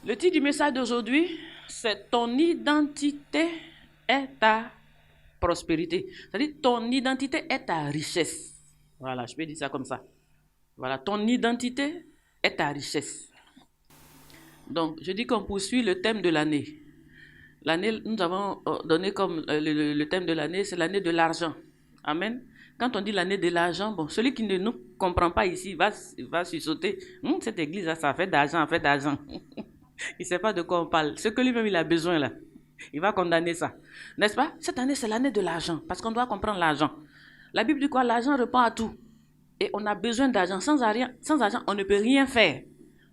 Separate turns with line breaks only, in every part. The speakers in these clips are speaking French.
Le titre du message d'aujourd'hui, c'est ton identité est ta prospérité. C'est-à-dire ton identité est ta richesse. Voilà, je peux dire ça comme ça. Voilà, ton identité est ta richesse. Donc, je dis qu'on poursuit le thème de l'année. L'année, nous avons donné comme le thème de l'année, c'est l'année de l'argent. Amen. Quand on dit l'année de l'argent, bon, celui qui ne nous comprend pas ici va sursauter. Cette église, ça fait d'argent, ça fait d'argent. Il ne sait pas de quoi on parle. Ce que lui-même il a besoin là, il va condamner ça. N'est-ce pas? Cette année, c'est l'année de l'argent, parce qu'on doit comprendre l'argent. La Bible dit quoi? L'argent répond à tout. Et on a besoin d'argent. Sans argent, on ne peut rien faire.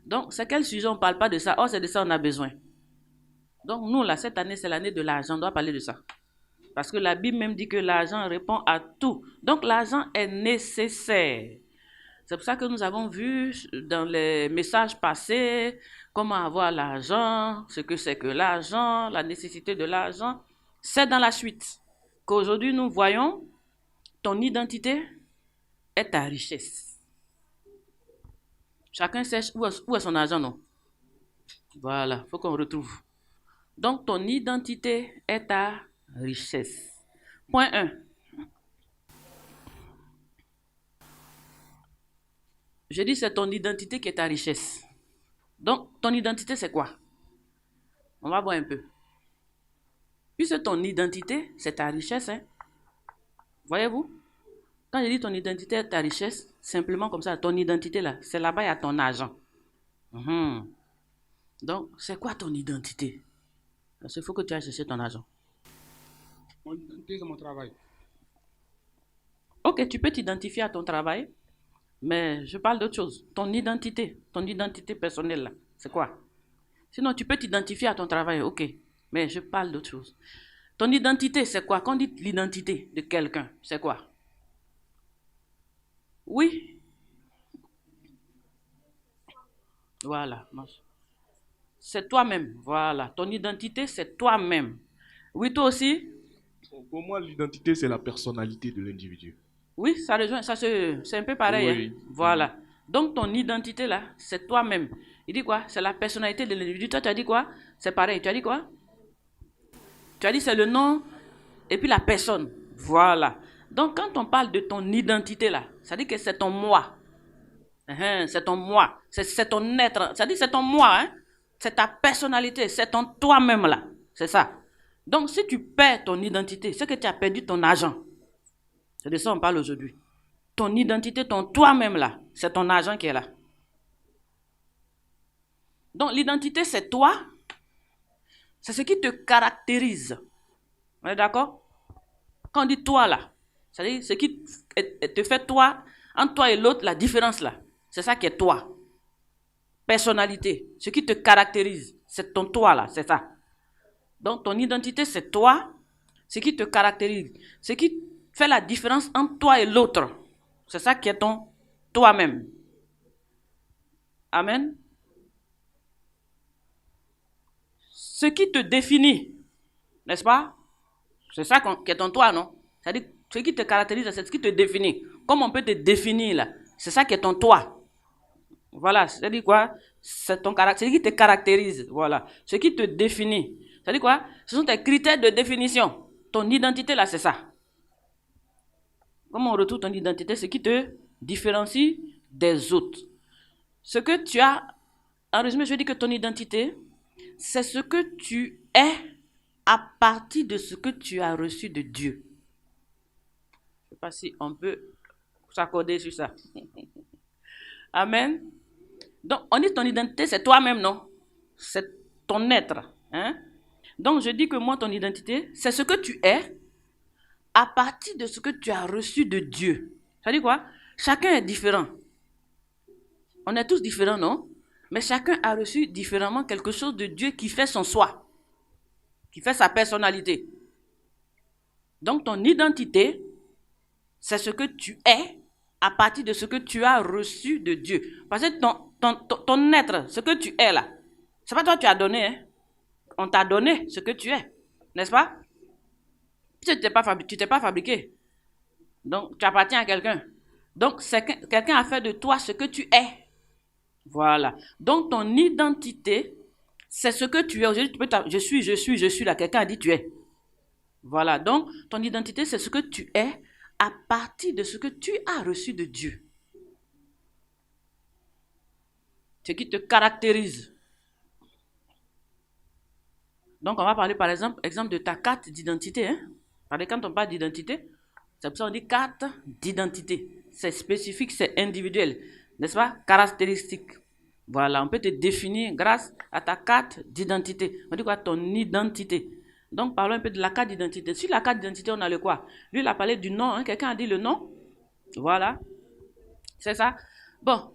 Donc, c'est quel sujet on ne parle pas de ça? Oh, c'est de ça qu'on a besoin. Donc, nous, là, cette année, c'est l'année de l'argent. On doit parler de ça. Parce que la Bible même dit que l'argent répond à tout. Donc, l'argent est nécessaire. C'est pour ça que nous avons vu dans les messages passés comment avoir l'argent, ce que c'est que l'argent, la nécessité de l'argent. C'est dans la suite qu'aujourd'hui nous voyons ton identité est ta richesse. Chacun sait où est son argent, non? Voilà, il faut qu'on retrouve. Donc, ton identité est ta richesse. Point 1. Je dis c'est ton identité qui est ta richesse. Donc, ton identité, c'est quoi? On va voir un peu. Puisque ton identité, c'est ta richesse, hein? Voyez-vous? Quand je dis ton identité est ta richesse, simplement comme ça, ton identité là, c'est là-bas, il y a ton argent. Donc, c'est quoi ton identité? Parce qu'il faut que tu ailles chercher ton argent.
Mon identité, c'est mon travail.
Ok, tu peux t'identifier à ton travail, mais je parle d'autre chose. Ton identité personnelle là, c'est quoi? Sinon, tu peux t'identifier à ton travail, ok, mais je parle d'autre chose. Ton identité, c'est quoi? Quand on dit l'identité de quelqu'un, c'est quoi? Oui. Voilà. C'est toi-même. Voilà. Ton identité, c'est toi-même. Oui, toi aussi?
Pour moi, l'identité, c'est la personnalité de l'individu.
Oui, ça rejoint. C'est un peu pareil.
Oui.
Hein? Voilà. Donc, ton identité, là, c'est toi-même. Il dit quoi? C'est la personnalité de l'individu. Toi, tu as dit quoi? C'est pareil. Tu as dit quoi? Tu as dit c'est le nom et puis la personne. Voilà. Donc, quand on parle de ton identité, là, ça dit que c'est ton moi. C'est ton moi. C'est ton être. Ça dit c'est ton moi. Hein? C'est ta personnalité. C'est ton toi-même, là. C'est ça. Donc, si tu perds ton identité, c'est que tu as perdu ton argent. C'est de ça qu'on parle aujourd'hui. Ton identité, ton toi-même, là, c'est ton argent qui est là. Donc, l'identité, c'est toi. C'est ce qui te caractérise. On est d'accord? Quand on dit toi, là, c'est-à-dire ce qui te fait toi, entre toi et l'autre, la différence, là. C'est ça qui est toi. Personnalité. Ce qui te caractérise, c'est ton toi, là, c'est ça. Donc, ton identité, c'est toi. Ce qui te caractérise. Ce qui fait la différence entre toi et l'autre. C'est ça qui est ton toi-même. Amen. Ce qui te définit, n'est-ce pas? C'est ça qui est ton toi, non? C'est-à-dire, ce qui te caractérise, c'est ce qui te définit. Comme on peut te définir, là. C'est ça qui est ton toi. Voilà, c'est-à-dire quoi? C'est ton caractère, ce qui te caractérise. Voilà. Ce qui te définit. C'est-à-dire quoi? Ce sont tes critères de définition. Ton identité, là, c'est ça. Comment on retrouve ton identité? Ce qui te différencie des autres. Ce que tu as, en résumé, je dis que ton identité, c'est ce que tu es à partir de ce que tu as reçu de Dieu. Je ne sais pas si on peut s'accorder sur ça. Amen. Donc, on dit ton identité, c'est toi-même, non? C'est ton être. Hein? Donc, je dis que moi, ton identité, c'est ce que tu es à partir de ce que tu as reçu de Dieu. Ça dit quoi? Chacun est différent. On est tous différents, non? Mais chacun a reçu différemment quelque chose de Dieu qui fait son soi, qui fait sa personnalité. Donc, ton identité, c'est ce que tu es à partir de ce que tu as reçu de Dieu. Parce que ton être, ce que tu es là, c'est pas toi qui tu as donné, hein? On t'a donné ce que tu es, n'est-ce pas? Tu t'es pas fabriqué. Donc, tu appartiens à quelqu'un. Donc, quelqu'un a fait de toi ce que tu es. Voilà. Donc, ton identité, c'est ce que tu es. Aujourd'hui, tu peux je suis là. Quelqu'un a dit tu es. Voilà, donc ton identité, c'est ce que tu es à partir de ce que tu as reçu de Dieu. Ce qui te caractérise. Donc, on va parler par exemple de ta carte d'identité. Hein? Quand on parle d'identité, c'est pour ça qu'on dit carte d'identité. C'est spécifique, c'est individuel. N'est-ce pas? Caractéristique. Voilà, on peut te définir grâce à ta carte d'identité. On dit quoi? Ton identité. Donc, parlons un peu de la carte d'identité. Sur la carte d'identité, on a le quoi? Lui, il a parlé du nom. Hein? Quelqu'un a dit le nom? Voilà. C'est ça? Bon.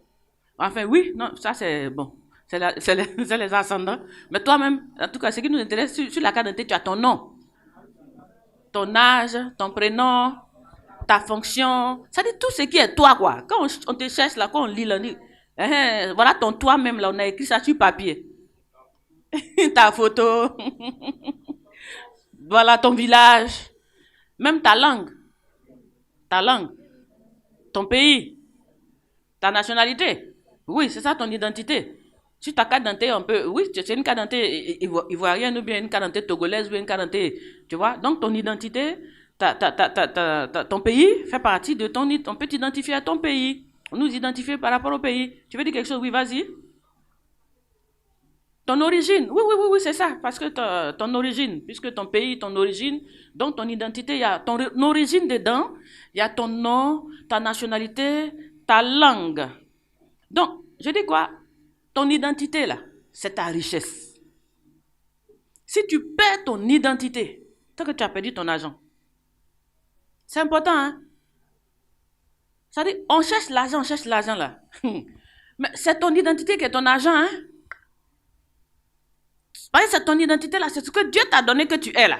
Enfin, oui, non, ça c'est bon. C'est les ascendants. Mais toi-même, en tout cas, ce qui nous intéresse, sur la carte d'identité, tu as ton nom. Ton âge, ton prénom, ta fonction. Ça dit tout ce qui est toi, quoi. Quand on te cherche, là, quand on lit, là, on dit, voilà ton toi-même, là, on a écrit ça sur papier. Ta photo. Voilà ton village. Même ta langue. Ton pays. Ta nationalité. Oui, c'est ça ton identité. Sur ta carte d'identité, on peut... Oui, c'est une carte d'identité ivoirienne ou bien une carte d'identité togolaise ou bien une carte d'identité... Tu vois? Donc, ton identité, ton pays fait partie de ton... On peut t'identifier à ton pays. On nous identifie par rapport au pays. Tu veux dire quelque chose? Oui, vas-y. Ton origine. Oui, c'est ça. Parce que ton origine, puisque ton pays, ton origine, donc ton identité, il y a ton origine dedans, il y a ton nom, ta nationalité, ta langue. Donc, je dis quoi? Ton identité, là, c'est ta richesse. Si tu perds ton identité, c'est que tu as perdu ton argent. C'est important, hein? Ça dit, on cherche l'argent, là. Mais c'est ton identité qui est ton argent, hein? C'est ton identité, là, c'est ce que Dieu t'a donné que tu es, là.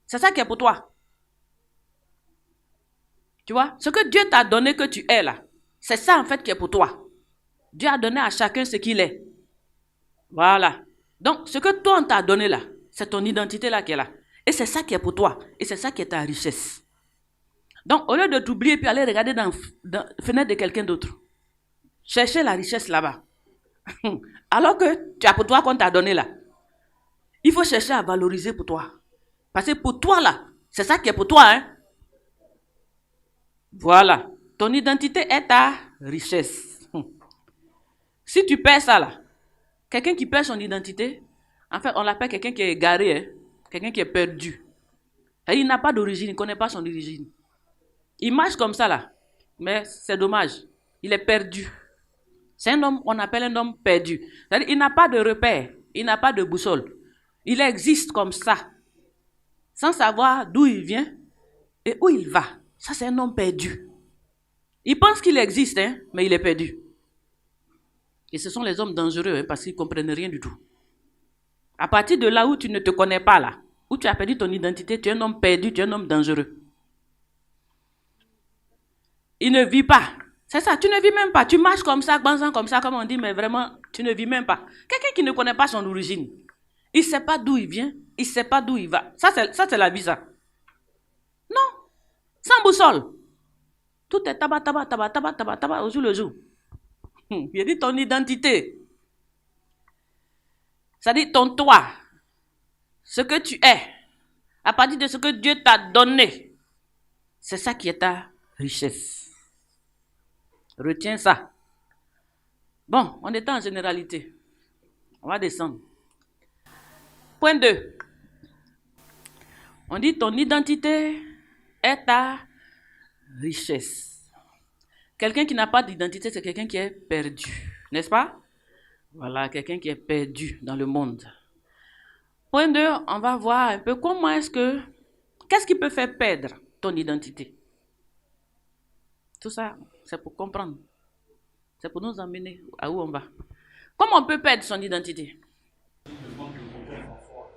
C'est ça qui est pour toi. Tu vois? Ce que Dieu t'a donné que tu es, là, c'est ça, en fait, qui est pour toi. Dieu a donné à chacun ce qu'il est. Voilà. Donc, ce que toi, on t'a donné là, c'est ton identité là qui est là. Et c'est ça qui est pour toi. Et c'est ça qui est ta richesse. Donc, au lieu de t'oublier puis aller regarder dans la fenêtre de quelqu'un d'autre, chercher la richesse là-bas. Alors que tu as pour toi qu'on t'a donné là. Il faut chercher à valoriser pour toi. Parce que pour toi là, c'est ça qui est pour toi. Hein? Voilà. Ton identité est ta richesse. Si tu perds ça là, quelqu'un qui perd son identité, en fait, on l'appelle quelqu'un qui est égaré, hein? Quelqu'un qui est perdu. Et il n'a pas d'origine, il ne connaît pas son origine. Il marche comme ça là, mais c'est dommage, il est perdu. C'est un homme, on appelle un homme perdu. C'est-à-dire, il n'a pas de repère, il n'a pas de boussole. Il existe comme ça, sans savoir d'où il vient et où il va. Ça, c'est un homme perdu. Il pense qu'il existe, hein, mais il est perdu. Et ce sont les hommes dangereux, hein, parce qu'ils ne comprennent rien du tout. À partir de là où tu ne te connais pas, là, où tu as perdu ton identité, tu es un homme perdu, tu es un homme dangereux. Il ne vit pas. C'est ça, tu ne vis même pas. Tu marches comme ça, comme on dit, mais vraiment, tu ne vis même pas. Quelqu'un qui ne connaît pas son origine, il ne sait pas d'où il vient, il ne sait pas d'où il va. Ça, c'est la vie, ça. Non, sans boussole. Tout est tabac, au jour le jour. Il dit ton identité. Ça dit ton toi. Ce que tu es. À partir de ce que Dieu t'a donné. C'est ça qui est ta richesse. Retiens ça. Bon, on est en généralité. On va descendre. Point 2. On dit ton identité est ta richesse. Quelqu'un qui n'a pas d'identité, c'est quelqu'un qui est perdu. N'est-ce pas? Voilà, quelqu'un qui est perdu dans le monde. Point 2, on va voir un peu comment est-ce que... Qu'est-ce qui peut faire perdre ton identité? Tout ça, c'est pour comprendre. C'est pour nous emmener à où on va. Comment on peut perdre son identité?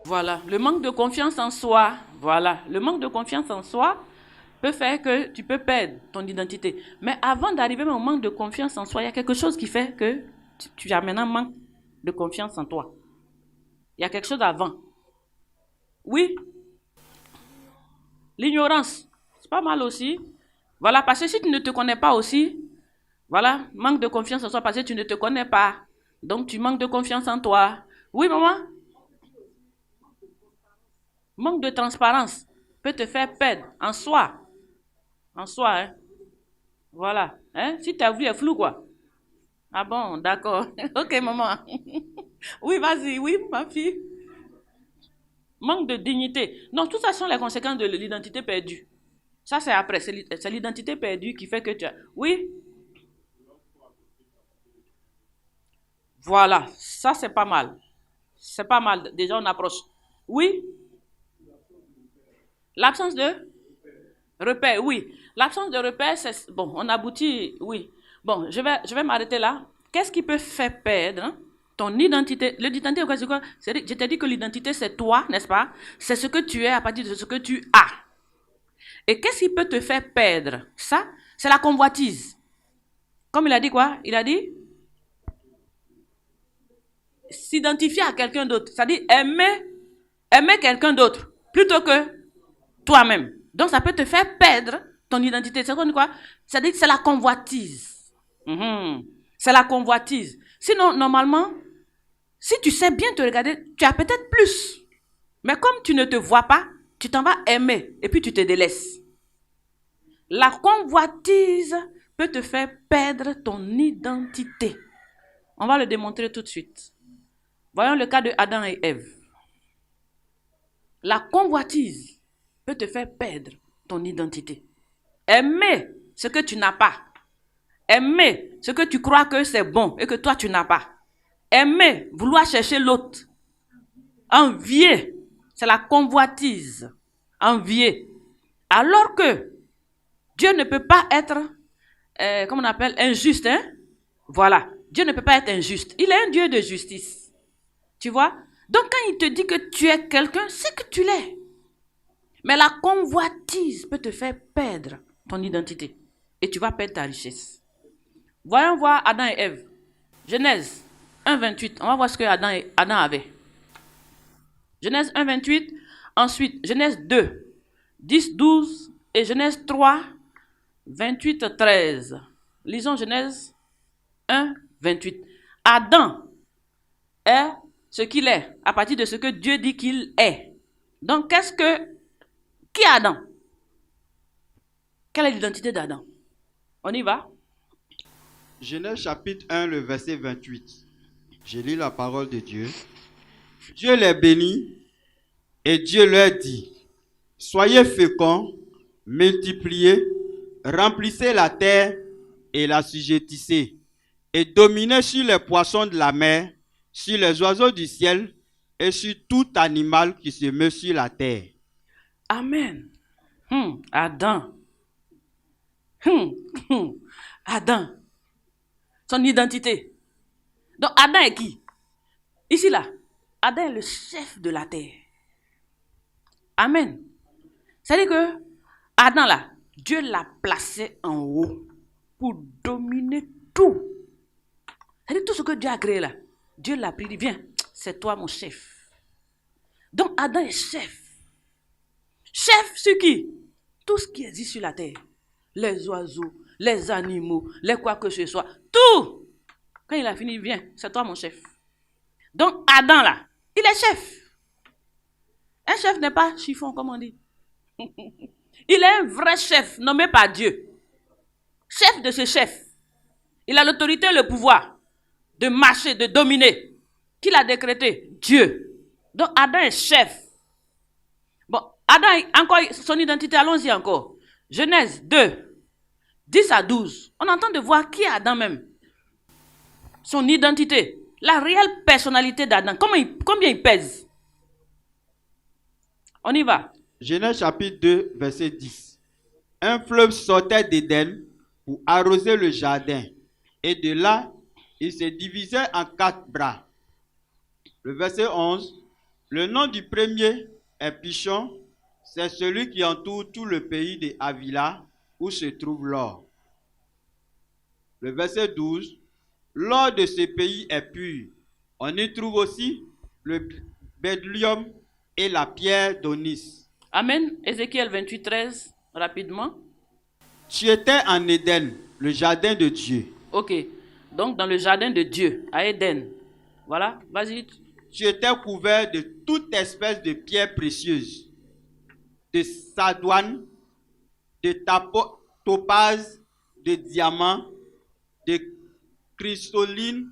Voilà, le manque de confiance en soi. Voilà, le manque de confiance en soi peut faire que tu peux perdre ton identité. Mais avant d'arriver au manque de confiance en soi, il y a quelque chose qui fait que tu as maintenant un manque de confiance en toi. Il y a quelque chose avant. Oui. L'ignorance, c'est pas mal aussi. Voilà, parce que si tu ne te connais pas aussi, voilà, manque de confiance en soi parce que tu ne te connais pas. Donc tu manques de confiance en toi. Oui, maman? Manque de transparence peut te faire perdre en soi. En soi, hein? Voilà. Hein? Si ta vie est floue, quoi. Ah bon, d'accord. Ok, maman. Oui, vas-y, oui, ma fille. Manque de dignité. Non, tout ça sont les conséquences de l'identité perdue. Ça, c'est après. C'est l'identité perdue qui fait que tu as... Oui? Voilà. Ça, c'est pas mal. C'est pas mal. Déjà, on approche. Oui? L'absence de repère, oui. L'absence de repère, c'est... Bon, on aboutit, oui. Bon, je vais m'arrêter là. Qu'est-ce qui peut faire perdre ton identité? L'identité, c'est quoi? Je t'ai dit que l'identité, c'est toi, n'est-ce pas? C'est ce que tu es à partir de ce que tu as. Et qu'est-ce qui peut te faire perdre? Ça, c'est la convoitise. Comme il a dit quoi? Il a dit s'identifier à quelqu'un d'autre. C'est-à-dire aimer quelqu'un d'autre plutôt que toi-même. Donc, ça peut te faire perdre ton identité. C'est quoi? C'est-à-dire que c'est la convoitise. C'est la convoitise. Sinon, normalement, si tu sais bien te regarder, tu as peut-être plus. Mais comme tu ne te vois pas, tu t'en vas aimer et puis tu te délaisses. La convoitise peut te faire perdre ton identité. On va le démontrer tout de suite. Voyons le cas de Adam et Ève. La convoitise peut te faire perdre ton identité. Aimer ce que tu n'as pas. Aimer ce que tu crois que c'est bon et que toi tu n'as pas. Aimer, vouloir chercher l'autre. Envier, c'est la convoitise. Envier. Alors que Dieu ne peut pas être, comment on appelle, injuste. Hein? Voilà. Dieu ne peut pas être injuste. Il est un Dieu de justice. Tu vois? Donc quand il te dit que tu es quelqu'un, c'est que tu l'es. Mais la convoitise peut te faire perdre ton identité. Et tu vas perdre ta richesse. Voyons voir Adam et Ève. Genèse 1,28. On va voir ce que Adam avait. Genèse 1,28. Ensuite, Genèse 2, 10, 12. Et Genèse 3, 28, 13. Lisons Genèse 1, 28. Adam est ce qu'il est, à partir de ce que Dieu dit qu'il est. Donc, qui est Adam? Quelle est l'identité d'Adam? On y va?
Genèse chapitre 1, le verset 28. Je lis la parole de Dieu. Dieu les bénit et Dieu leur dit, soyez féconds, multipliez, remplissez la terre et l'assujettissez, et dominez sur les poissons de la mer, sur les oiseaux du ciel et sur tout animal qui se meut sur la terre.
Amen. Adam. Adam. Son identité. Donc Adam est qui? Ici là, Adam est le chef de la terre. Amen. C'est-à-dire que Adam là, Dieu l'a placé en haut pour dominer tout. C'est-à-dire tout ce que Dieu a créé là, Dieu l'a pris, dit viens, c'est toi mon chef. Donc Adam est chef. Chef sur qui? Tout ce qui existe sur la terre. Les oiseaux, les animaux, les quoi que ce soit. Tout. Quand il a fini, viens, c'est toi mon chef. Donc Adam là, il est chef. Un chef n'est pas chiffon comme on dit. Il est un vrai chef nommé par Dieu. Chef de ce chef. Il a l'autorité et le pouvoir de marcher, de dominer. Qui l'a décrété? Dieu. Donc Adam est chef. Bon, Adam, encore son identité, allons-y encore. Genèse 2, 10 à 12. On entend de voir qui est Adam même. Son identité. La réelle personnalité d'Adam. Combien il pèse? On y va.
Genèse chapitre 2, verset 10. Un fleuve sortait d'Éden pour arroser le jardin. Et de là, il se divisait en 4 bras. Le verset 11. Le nom du premier est Pichon. C'est celui qui entoure tout le pays de Havila où se trouve l'or. Le verset 12. L'or de ce pays est pur. On y trouve aussi le bédlium et la pierre d'Onis.
Amen. Ézéchiel 28, 13, rapidement.
Tu étais en Éden, le jardin de Dieu.
Ok. Donc, dans le jardin de Dieu, à Éden. Voilà, vas-y.
tu étais couvert de toute espèce de pierres précieuses, de sardoine, de topaz, de diamant, de chrysoline,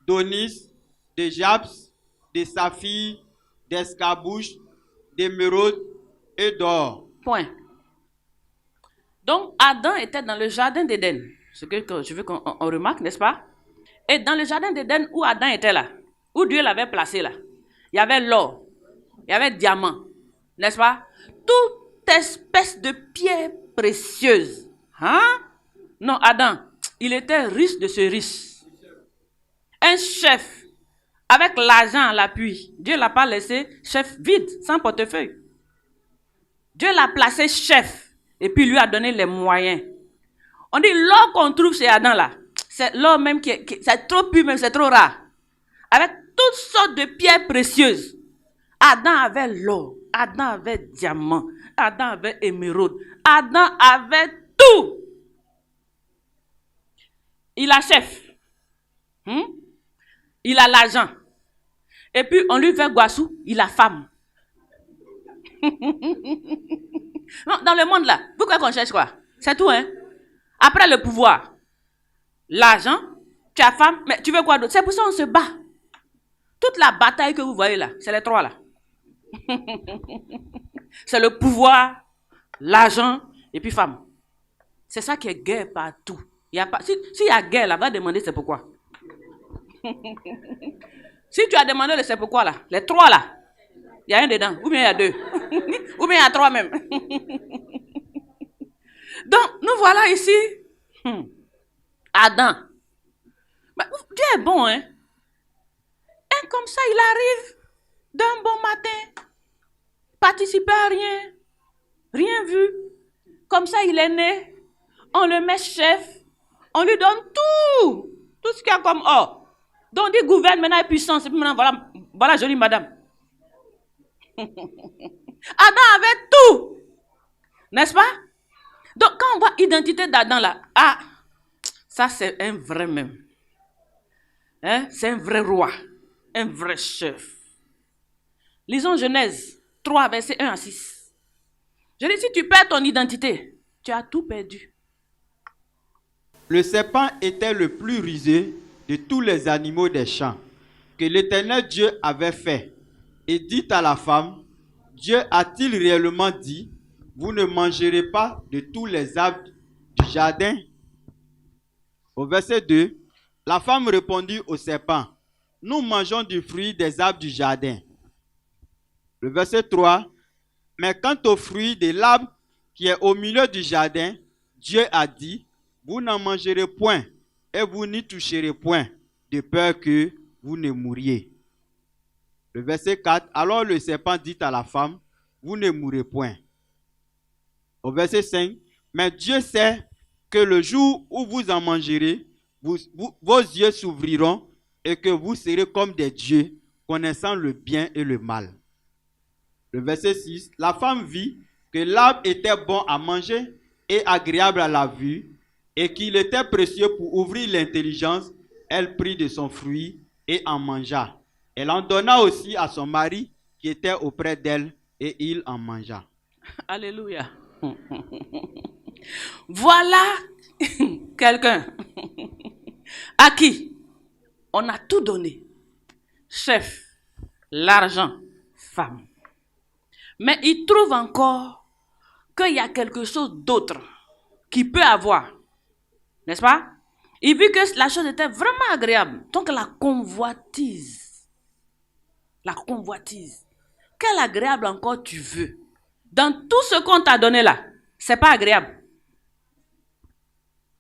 d'onyx, de japs, de saphir, d'escarbouche, d'émeraude et d'or.
Point. Donc, Adam était dans le jardin d'Éden. Ce que je veux qu'on remarque, n'est-ce pas? Et dans le jardin d'Éden où Adam était là, où Dieu l'avait placé là, il y avait l'or, il y avait le diamant, n'est-ce pas? Toute espèce de pierre précieuse. Hein? Non, Adam, il était riche de ce riche. Un chef, avec l'argent à l'appui. Dieu ne l'a pas laissé chef vide, sans portefeuille. Dieu l'a placé chef et puis lui a donné les moyens. On dit l'or qu'on trouve chez Adam là, c'est l'or même c'est trop pur, même c'est trop rare. Avec toutes sortes de pierres précieuses. Adam avait l'or, Adam avait diamant, Adam avait émeraude, Adam avait tout. Il a chef. Il a l'argent. Et puis on lui fait Guassou, il a femme. Non, dans le monde là, vous croyez qu'on cherche quoi? C'est tout, hein? Après le pouvoir, l'argent, tu as femme, mais tu veux quoi d'autre? C'est pour ça qu'on se bat. Toute la bataille que vous voyez là, c'est les trois là. C'est le pouvoir, l'argent et puis femme. C'est ça qui est guerre partout. Il y a pas, s'il y a guerre là, va demander c'est pourquoi. Si tu as demandé le c'est pourquoi là, les trois là, il y a un dedans, ou bien il y a deux, ou bien il y a trois même. Donc, nous voilà ici. Adam. Mais Dieu est bon, hein? Et comme ça, il arrive d'un bon matin, participer à rien, rien vu. Comme ça, il est né, on le met chef, on lui donne tout ce qu'il y a comme or. Donc, il gouverne maintenant et puissance, et puis maintenant, voilà jolie madame. Adam avait tout, n'est-ce pas? Donc, quand on voit l'identité d'Adam là, ça c'est un vrai même. Hein? C'est un vrai roi, un vrai chef. Lisons Genèse 3, versets 1 à 6. Je dis, si tu perds ton identité, tu as tout perdu.
Le serpent était le plus rusé de tous les animaux des champs que l'Éternel Dieu avait fait. Et dit à la femme, Dieu a-t-il réellement dit, vous ne mangerez pas de tous les arbres du jardin? Au verset 2, la femme répondit au serpent, nous mangeons du fruit des arbres du jardin. Le verset 3, mais quant au fruit de l'arbre qui est au milieu du jardin, Dieu a dit, vous n'en mangerez point et vous n'y toucherez point, de peur que vous ne mouriez. Le verset 4, alors le serpent dit à la femme, vous ne mourrez point. Au verset 5, mais Dieu sait que le jour où vous en mangerez, vos yeux s'ouvriront et que vous serez comme des dieux, connaissant le bien et le mal. Le verset 6, la femme vit que l'arbre était bon à manger et agréable à la vue, et qu'il était précieux pour ouvrir l'intelligence. Elle prit de son fruit et en mangea. Elle en donna aussi à son mari qui était auprès d'elle, et il en mangea.
Alléluia. Voilà quelqu'un à qui on a tout donné. Chef, l'argent, femme. Mais il trouve encore qu'il y a quelque chose d'autre qu'il peut avoir. N'est-ce pas? Il vit que la chose était vraiment agréable. Donc la convoitise. La convoitise. Quel agréable encore tu veux? Dans tout ce qu'on t'a donné là, c'est pas agréable.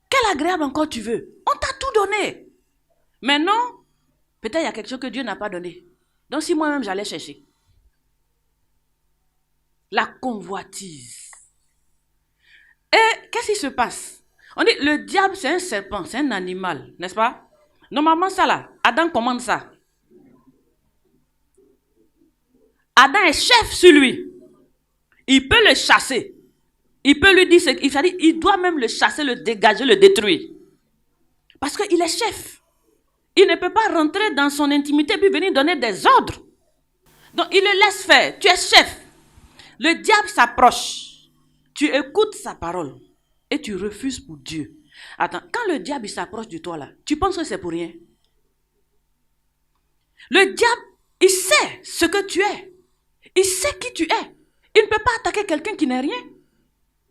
Quel agréable encore tu veux? On t'a tout donné. Mais non, peut-être il y a quelque chose que Dieu n'a pas donné. Donc si moi-même j'allais chercher. La convoitise. Et qu'est-ce qui se passe? On dit le diable c'est un serpent, c'est un animal, n'est-ce pas? Normalement ça là, Adam commande ça. Adam est chef sur lui. Il peut le chasser. Il peut lui dire ce qu'il fait. Il doit même le chasser, le dégager, le détruire. Parce qu'il est chef. il ne peut pas rentrer dans son intimité puis venir donner des ordres. Donc, il le laisse faire. Tu es chef. Le diable s'approche. Tu écoutes sa parole et tu refuses pour Dieu. Attends, quand le diable s'approche de toi là, tu penses que c'est pour rien? Le diable, il sait ce que tu es. Il sait qui tu es. Il ne peut pas attaquer quelqu'un qui n'est rien.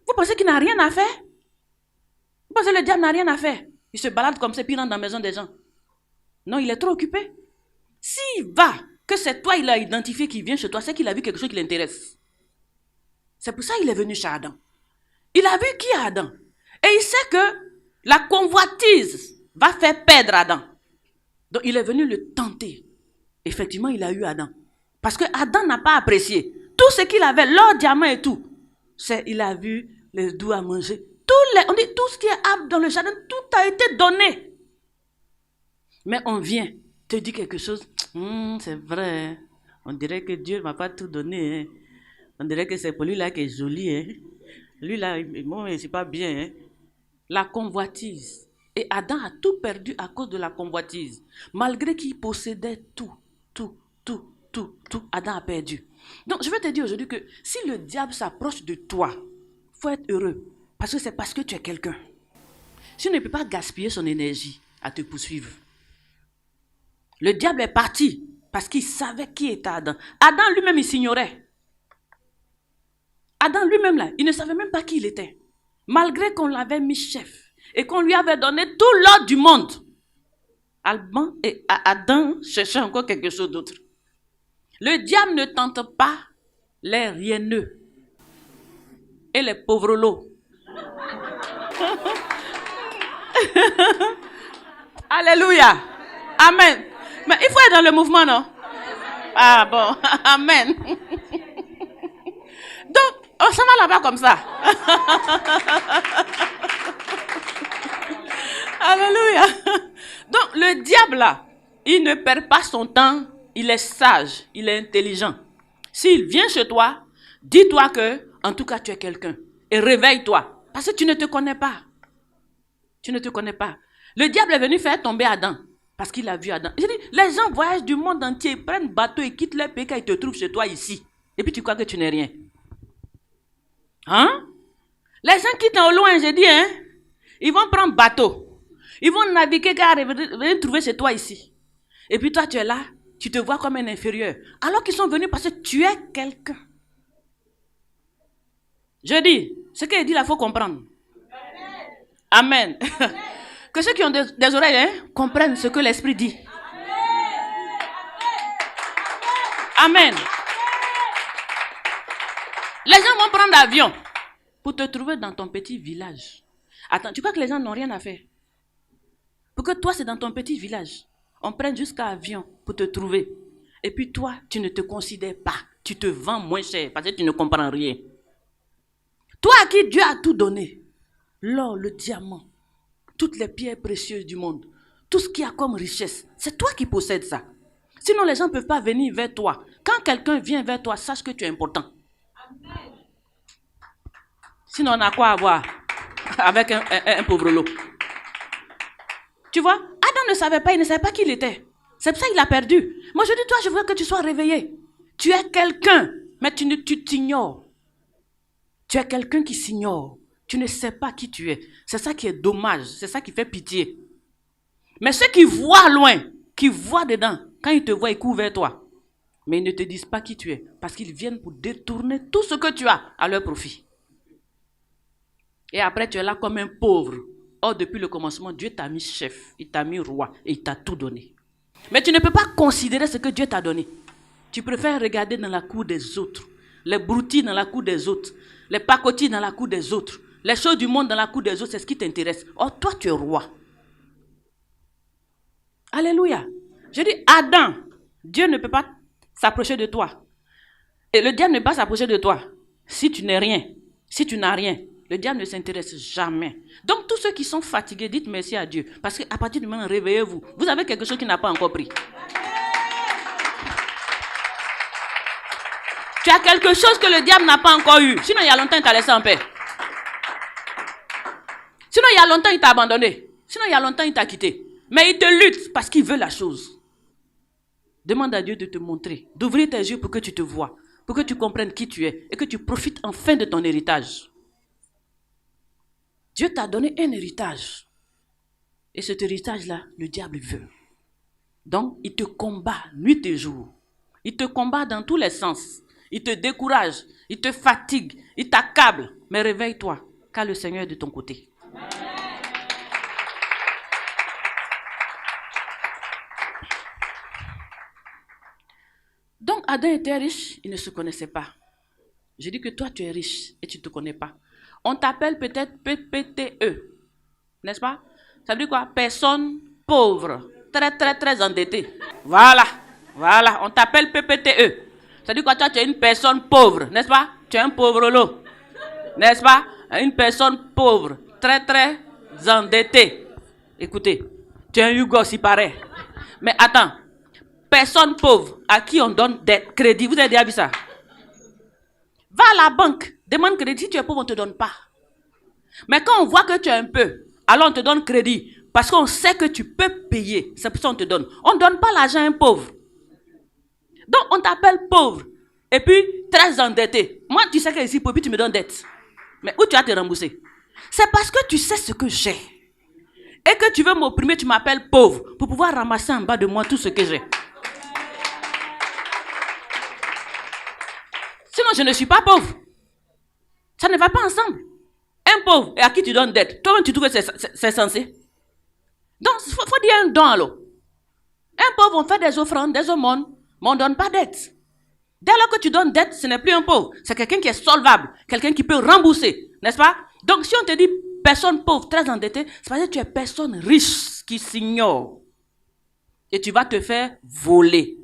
Vous pensez qu'il n'a rien à faire? Vous pensez que le diable n'a rien à faire? Il se balade comme ça puis il rentre dans la maison des gens. Non, il est trop occupé. S'il va, que c'est toi, il a identifié qu'il vient chez toi, c'est qu'il a vu quelque chose qui l'intéresse. C'est pour ça qu'il est venu chez Adam. Il a vu qui est Adam. Et il sait que la convoitise va faire perdre Adam. Donc il est venu le tenter. Effectivement, il a eu Adam. Parce que Adam n'a pas apprécié. Tout ce qu'il avait, l'or, diamant et tout, il a vu les doux à manger. On dit tout ce qui est arbre dans le jardin, tout a été donné. Mais on vient te dire quelque chose. C'est vrai. On dirait que Dieu ne m'a pas tout donné. Hein. On dirait que c'est pour lui là qui est joli. Hein. Lui là, bon, c'est pas bien. Hein. La convoitise. Et Adam a tout perdu à cause de la convoitise. Malgré qu'il possédait tout. Adam a perdu. Donc je vais te dire aujourd'hui que si le diable s'approche de toi, il faut être heureux. Parce que c'est parce que tu es quelqu'un. Si on ne peut pas gaspiller son énergie à te poursuivre. Le diable est parti parce qu'il savait qui était Adam. Adam lui-même, il s'ignorait. Adam lui-même, là, il ne savait même pas qui il était. Malgré qu'on l'avait mis chef et qu'on lui avait donné tout l'ordre du monde. Adam cherchait encore quelque chose d'autre. Le diable ne tente pas les rienneux et les pauvres lots. Alléluia. Amen. Mais il faut être dans le mouvement, non? Ah bon. Amen. Donc, on s'en va là-bas comme ça. Alléluia. Donc, le diable, là, il ne perd pas son temps. Il est sage. Il est intelligent. S'il vient chez toi, dis-toi que, en tout cas, tu es quelqu'un. Et réveille-toi. Parce que tu ne te connais pas. Tu ne te connais pas. Le diable est venu faire tomber Adam. Parce qu'il a vu Adam. Je dis, les gens voyagent du monde entier, ils prennent bateau et quittent leur pays quand ils te trouvent chez toi ici. Et puis tu crois que tu n'es rien. Hein? Les gens quittent au loin, je dis, hein? Ils vont prendre bateau. Ils vont naviguer car ils vont trouver chez toi ici. Et puis toi, tu es là, tu te vois comme un inférieur. Alors qu'ils sont venus parce que tu es quelqu'un. Je dis, ce qu'il dit là, il faut comprendre. Amen. Que ceux qui ont des oreilles comprennent ce que l'Esprit dit. Amen. Les gens vont prendre l'avion pour te trouver dans ton petit village. Attends, tu crois que les gens n'ont rien à faire? Pour que toi, c'est dans ton petit village. On prenne jusqu'à avion pour te trouver. Et puis toi, tu ne te considères pas. Tu te vends moins cher parce que tu ne comprends rien. Toi à qui Dieu a tout donné, l'or, le diamant, toutes les pierres précieuses du monde, tout ce qu'il y a comme richesse, c'est toi qui possèdes ça. Sinon, les gens ne peuvent pas venir vers toi. Quand quelqu'un vient vers toi, sache que tu es important. Amen. Sinon, on a quoi à voir avec un pauvre lot. Tu vois, Adam ne savait pas, il ne savait pas qui il était. C'est pour ça qu'il a perdu. Moi, je dis, toi, je veux que tu sois réveillé. Tu es quelqu'un, mais tu t'ignores. Tu es quelqu'un qui s'ignore. Tu ne sais pas qui tu es. C'est ça qui est dommage. C'est ça qui fait pitié. Mais ceux qui voient loin, qui voient dedans, quand ils te voient, ils courent vers toi. Mais ils ne te disent pas qui tu es. Parce qu'ils viennent pour détourner tout ce que tu as à leur profit. Et après, tu es là comme un pauvre. Or, depuis le commencement, Dieu t'a mis chef. Il t'a mis roi. Et il t'a tout donné. Mais tu ne peux pas considérer ce que Dieu t'a donné. Tu préfères regarder dans la cour des autres. Les broutilles dans la cour des autres. Les pacotilles dans la cour des autres. Les choses du monde dans la cour des autres, c'est ce qui t'intéresse. Or, toi, tu es roi. Alléluia. Je dis, Adam, Dieu ne peut pas s'approcher de toi. Et le diable ne peut pas s'approcher de toi. Si tu n'es rien, si tu n'as rien, le diable ne s'intéresse jamais. Donc, tous ceux qui sont fatigués, dites merci à Dieu. Parce qu'à partir du moment, réveillez-vous. Vous avez quelque chose qui n'a pas encore pris. Tu as quelque chose que le diable n'a pas encore eu. Sinon, il y a longtemps, il t'a laissé en paix. Sinon, il y a longtemps, il t'a abandonné. Sinon, il y a longtemps, il t'a quitté. Mais il te lutte parce qu'il veut la chose. Demande à Dieu de te montrer, d'ouvrir tes yeux pour que tu te vois, pour que tu comprennes qui tu es et que tu profites enfin de ton héritage. Dieu t'a donné un héritage. Et cet héritage-là, le diable veut. Donc, il te combat nuit et jour. Il te combat dans tous les sens. Il te décourage, il te fatigue, il t'accable. Mais réveille-toi, car le Seigneur est de ton côté. Donc, Adam était riche, il ne se connaissait pas. Je dis que toi, tu es riche et tu ne te connais pas. On t'appelle peut-être PPTE, n'est-ce pas? Ça veut dire quoi? Personne pauvre, très endettée. Voilà, on t'appelle PPTE. Ça veut dire quoi? Toi, tu es une personne pauvre, n'est-ce pas? Tu es un pauvre lot, n'est-ce pas? Une personne pauvre, très endettée. Écoutez, tu es un Hugo, s'il paraît. Mais attends, personne pauvre à qui on donne des crédits. Vous avez déjà vu ça? Va à la banque, demande crédit. Si tu es pauvre, on ne te donne pas. Mais quand on voit que tu es un peu, alors on te donne crédit. Parce qu'on sait que tu peux payer. C'est pour ça qu'on te donne. On ne donne pas l'argent à un pauvre. Donc on t'appelle pauvre. Et puis très endetté. Moi, tu sais que ici, pauvre, tu me donnes dette. Mais où tu vas te rembourser? C'est parce que tu sais ce que j'ai. Et que tu veux m'opprimer, tu m'appelles pauvre. Pour pouvoir ramasser en bas de moi tout ce que j'ai. Sinon, je ne suis pas pauvre. Ça ne va pas ensemble. Un pauvre et à qui tu donnes dette. Toi-même, tu trouves que c'est censé. Donc, il faut dire un don alors. Un pauvre, on fait des offrandes, des aumônes, mais on ne donne pas dette. Dès lors que tu donnes dette, ce n'est plus un pauvre. C'est quelqu'un qui est solvable, quelqu'un qui peut rembourser, n'est-ce pas? Donc, si on te dit personne pauvre, très endettée, c'est parce que tu es personne riche qui s'ignore. Et tu vas te faire voler.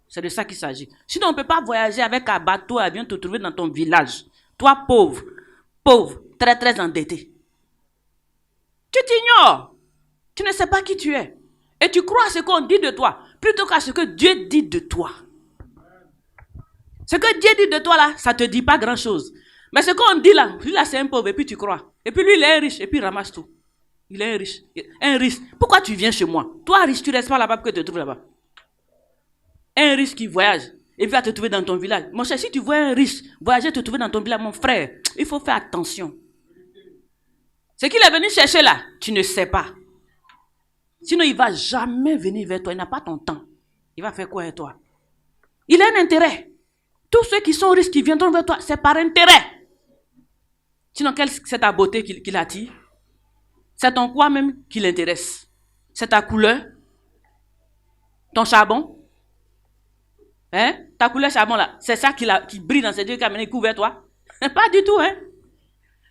C'est de ça qu'il s'agit. Sinon, on ne peut pas voyager avec un bateau, avion, te trouver dans ton village. Toi, pauvre, très endetté. Tu t'ignores. Tu ne sais pas qui tu es. Et tu crois à ce qu'on dit de toi, plutôt qu'à ce que Dieu dit de toi. Ce que Dieu dit de toi là, ça ne te dit pas grand-chose. Mais ce qu'on dit là, lui là c'est un pauvre et puis tu crois. Et puis lui il est un riche et puis il ramasse tout. Il est un riche. Un riche. Pourquoi tu viens chez moi? Toi riche, tu ne restes pas là-bas pour que tu te trouves là-bas. Un riche qui voyage et va te trouver dans ton village. Mon cher, si tu vois un riche voyager te trouver dans ton village, mon frère, il faut faire attention. Ce qu'il est venu chercher là, tu ne sais pas. Sinon, il ne va jamais venir vers toi. Il n'a pas ton temps. Il va faire quoi avec toi? Il a un intérêt. Tous ceux qui sont riches, qui viendront vers toi, c'est par intérêt. Sinon, c'est ta beauté qui l'attire? C'est ton quoi même qui l'intéresse? C'est ta couleur? Ton charbon? Hein? Ta couleur charbon là, c'est ça qui brille dans ses yeux, qui a amené couvert toi? Pas du tout, hein?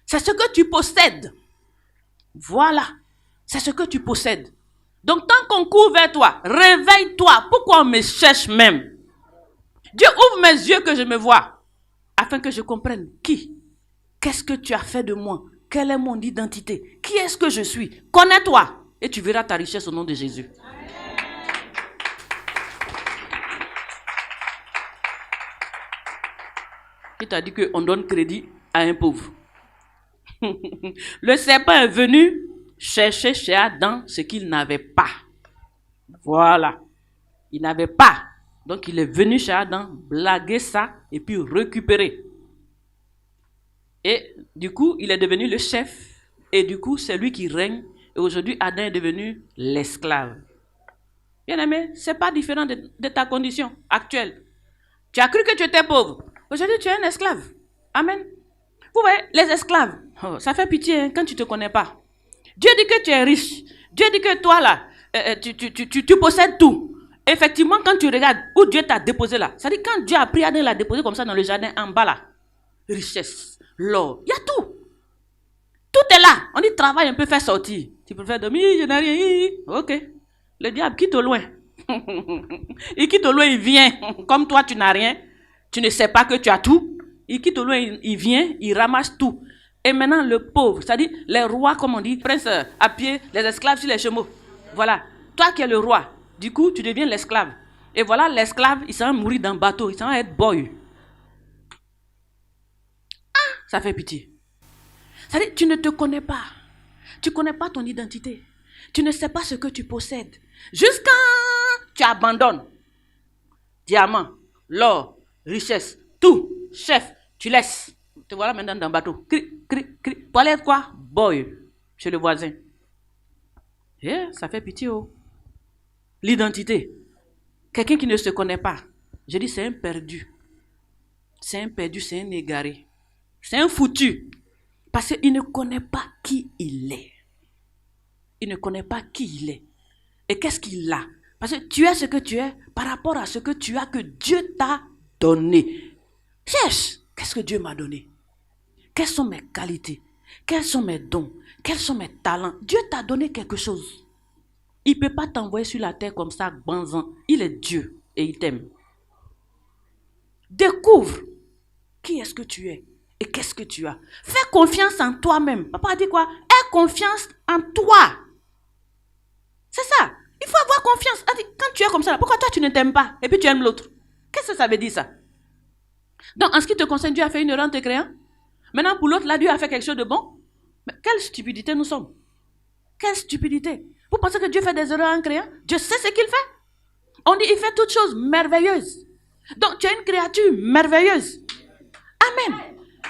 C'est ce que tu possèdes. Voilà. C'est ce que tu possèdes. Donc, tant qu'on court vers toi, réveille-toi. Pourquoi on me cherche même? Dieu ouvre mes yeux que je me vois, afin que je comprenne qui. Qu'est-ce que tu as fait de moi? Quelle est mon identité? Qui est-ce que je suis? Connais-toi et tu verras ta richesse au nom de Jésus. Qui t'a dit qu'on donne crédit à un pauvre? Le serpent est venu chercher chez Adam ce qu'il n'avait pas. Voilà. Il n'avait pas. Donc il est venu chez Adam, blaguer ça et puis récupérer. Et du coup, il est devenu le chef. Et du coup, c'est lui qui règne. Et aujourd'hui, Adam est devenu l'esclave. Bien aimé, ce n'est pas différent de ta condition actuelle. Tu as cru que tu étais pauvre. Aujourd'hui, tu es un esclave. Amen. Vous voyez, les esclaves, ça fait pitié hein, quand tu ne te connais pas. Dieu dit que tu es riche. Dieu dit que toi, là, tu possèdes tout. Effectivement, quand tu regardes où Dieu t'a déposé là, ça dit quand Dieu a pris Adam, l'a déposé comme ça dans le jardin, en bas là, richesse, l'or, il y a tout. Tout est là. On dit travaille un peu, fais sortir. Tu préfères dormir, je n'ai rien. Ok. Le diable quitte au loin. Il quitte au loin, il vient. Comme toi, tu n'as rien. Tu ne sais pas que tu as tout. Il quitte au loin, il vient, il ramasse tout. Et maintenant, le pauvre, c'est-à-dire les rois, comme on dit, princes à pied, les esclaves sur les chevaux. Voilà. Toi qui es le roi, du coup, tu deviens l'esclave. Et voilà, l'esclave, il s'en va mourir dans le bateau, il s'en va être boy. Ah, ça fait pitié. C'est-à-dire, tu ne te connais pas. Tu ne connais pas ton identité. Tu ne sais pas ce que tu possèdes. Jusqu'à tu abandonnes. Diamant, l'or, richesse, tout, chef, tu laisses. Te voilà maintenant dans le bateau. Cri, cri, cri. Pour aller être quoi? Boy, chez le voisin. Ça fait pitié. Oh. L'identité. Quelqu'un qui ne se connaît pas. Je dis c'est un perdu. C'est un perdu, c'est un égaré. C'est un foutu. Parce qu'il ne connaît pas qui il est. Il ne connaît pas qui il est. Et qu'est-ce qu'il a? Parce que tu es ce que tu es par rapport à ce que tu as que Dieu t'a donné. Cherche, qu'est-ce que Dieu m'a donné? Quelles sont mes qualités? Quels sont mes dons? Quels sont mes talents? Dieu t'a donné quelque chose. Il ne peut pas t'envoyer sur la terre comme ça, banzan. Il est Dieu et il t'aime. Découvre qui est-ce que tu es et qu'est-ce que tu as. Fais confiance en toi-même. Papa a dit quoi? Aie confiance en toi. C'est ça. Il faut avoir confiance. Quand tu es comme ça, pourquoi toi tu ne t'aimes pas et puis tu aimes l'autre? Qu'est-ce que ça veut dire ça? Donc en ce qui te concerne, Dieu a fait une erreur en te créant. Maintenant pour l'autre, là Dieu a fait quelque chose de bon. Mais quelle stupidité nous sommes. Quelle stupidité. Vous pensez que Dieu fait des erreurs en créant? Dieu sait ce qu'il fait. On dit il fait toutes choses merveilleuses. Donc tu es une créature merveilleuse. Amen.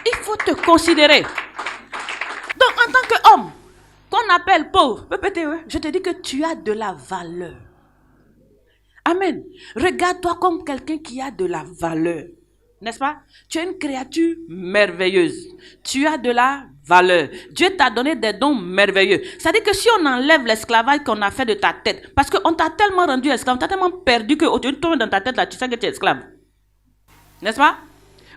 Il faut te considérer. Donc en tant qu'homme, qu'on appelle pauvre, je te dis que tu as de la valeur. Amen. Regarde-toi comme quelqu'un qui a de la valeur. N'est-ce pas? Tu es une créature merveilleuse. Tu as de la valeur. Dieu t'a donné des dons merveilleux. C'est-à-dire que si on enlève l'esclavage qu'on a fait de ta tête, parce qu'on t'a tellement rendu esclave, on t'a tellement perdu que tu tombes dans ta tête là, tu sais que tu es esclave. N'est-ce pas?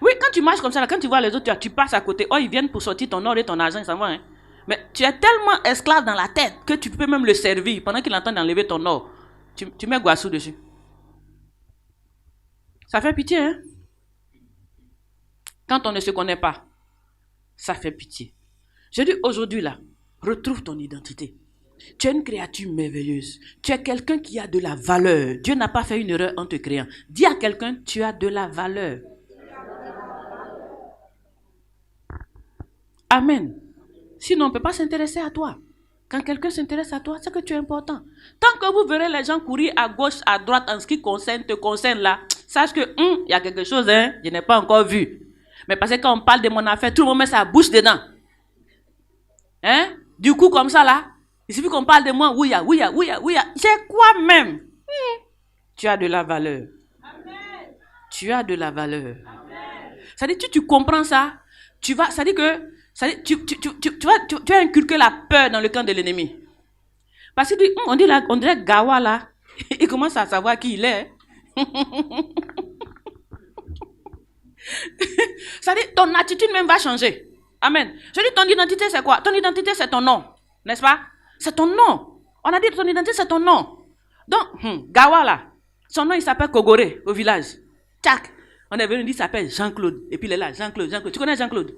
Oui, quand tu marches comme ça, là, quand tu vois les autres, tu passes à côté. Oh, ils viennent pour sortir ton or et ton argent, ils s'en vont. Hein? Mais tu es tellement esclave dans la tête que tu peux même le servir pendant qu'il est en train d'enlever ton or. Tu mets Guassou dessus. Ça fait pitié, hein? Quand on ne se connaît pas, ça fait pitié. Je dis aujourd'hui là, retrouve ton identité. Tu es une créature merveilleuse. Tu es quelqu'un qui a de la valeur. Dieu n'a pas fait une erreur en te créant. Dis à quelqu'un, tu as de la valeur. Amen. Sinon, on ne peut pas s'intéresser à toi. Quand quelqu'un s'intéresse à toi, c'est que tu es important. Tant que vous verrez les gens courir à gauche, à droite en ce qui te concerne là, sache que il y a quelque chose, hein, je n'ai pas encore vu. Mais parce que quand on parle de mon affaire, tout le monde met sa bouche dedans. Hein? Du coup, comme ça là, il suffit qu'on parle de moi, ouïa. C'est quoi même? Tu as de la valeur. Amen. Tu as de la valeur. Ça dit, tu comprends ça, ça dit que tu vas inculquer la peur dans le camp de l'ennemi. Parce que on dirait Gawa là, il commence à savoir qui il est. Ça dit, ton attitude même va changer. Amen. Je dis, ton identité c'est quoi? Ton identité c'est ton nom. N'est-ce pas? C'est ton nom. On a dit ton identité c'est ton nom. Donc, Gawa là, son nom il s'appelle Kogoré au village. Tchac. On est venu dire, il s'appelle Jean-Claude. Et puis il est là, Jean-Claude. Tu connais Jean-Claude?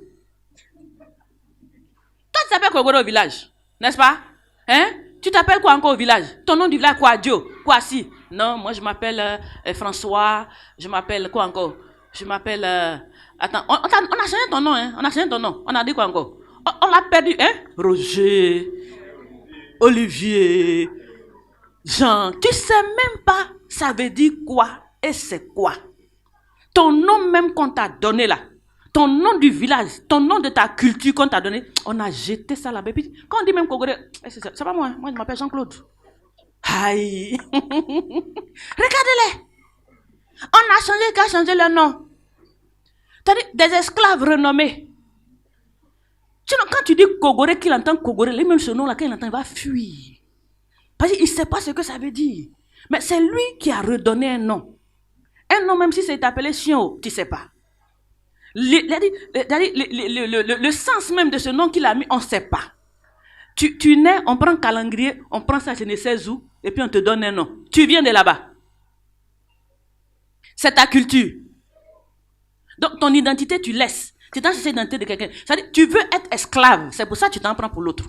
Toi, tu t'appelles Kogoré au village. N'est-ce pas? Hein? Tu t'appelles quoi encore au village? Ton nom du village, quoi? Dio? Quoi si? Non, moi je m'appelle François. Je m'appelle quoi encore? Je m'appelle... Attends, on a changé ton nom, hein? On a changé ton nom. On a dit quoi encore? On l'a perdu, hein? Roger, Olivier, Jean. Tu sais même pas ça veut dire quoi et c'est quoi. Ton nom même qu'on t'a donné là, ton nom du village, ton nom de ta culture qu'on t'a donné, on a jeté ça là-bas. Quand on dit même Kogoré, c'est pas moi, moi je m'appelle Jean-Claude. Aïe. Regardez-les. On a changé leur nom. Des esclaves renommés. Sinon, quand tu dis Kogoré, qu'il entend Kogoré, même ce nom-là, quand il entend, il va fuir. Parce qu'il ne sait pas ce que ça veut dire. Mais c'est lui qui a redonné un nom. Un nom, même si c'est appelé Chien, tu ne sais pas. Le sens même de ce nom qu'il a mis, on ne sait pas. Tu nais, on prend un calendrier, on prend ça, je ne sais où, et puis on te donne un nom. Tu viens de là-bas. C'est ta culture. Donc ton identité, tu laisses. Tu es dans cette identité de quelqu'un. C'est-à-dire, tu veux être esclave. C'est pour ça que tu t'en prends pour l'autre.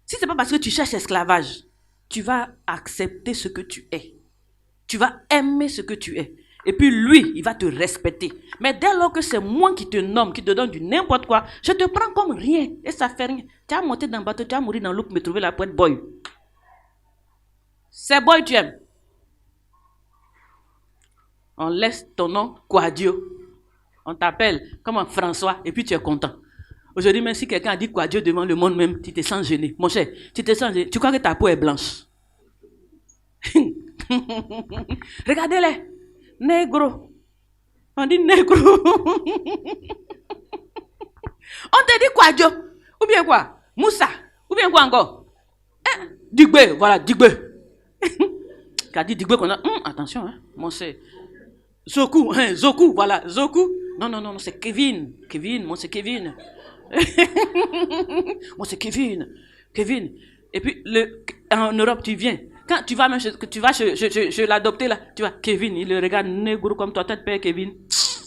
Si ce n'est pas parce que tu cherches esclavage, tu vas accepter ce que tu es. Tu vas aimer ce que tu es. Et puis lui, il va te respecter. Mais dès lors que c'est moi qui te nomme, qui te donne du n'importe quoi, je te prends comme rien. Et ça fait rien. Tu as monté dans le bateau, tu as mouru dans l'eau pour me trouver la pointe boy. C'est boy tu aimes. On laisse ton nom Quadio. On t'appelle comme François et puis tu es content. Aujourd'hui, même si quelqu'un a dit Quadio devant le monde même, tu te sens gêné. Mon cher, tu te sens gêné. Tu crois que ta peau est blanche. Regardez-les. Négro. On dit négro. On te dit Quadio. Ou bien quoi? Moussa. Ou bien quoi encore? Digbe. Voilà, Digbe. Qu'a dit Digbe qu'on a. Attention, hein, mon cher. Zoku, hein, Zoku, voilà, Zoku. Non, c'est Kevin. Kevin, moi c'est Kevin. Moi c'est Kevin. Kevin. Et puis, en Europe, tu viens. Quand tu vas même chez l'adopter là, tu vois, Kevin, il le regarde négro comme toi, tête père Kevin.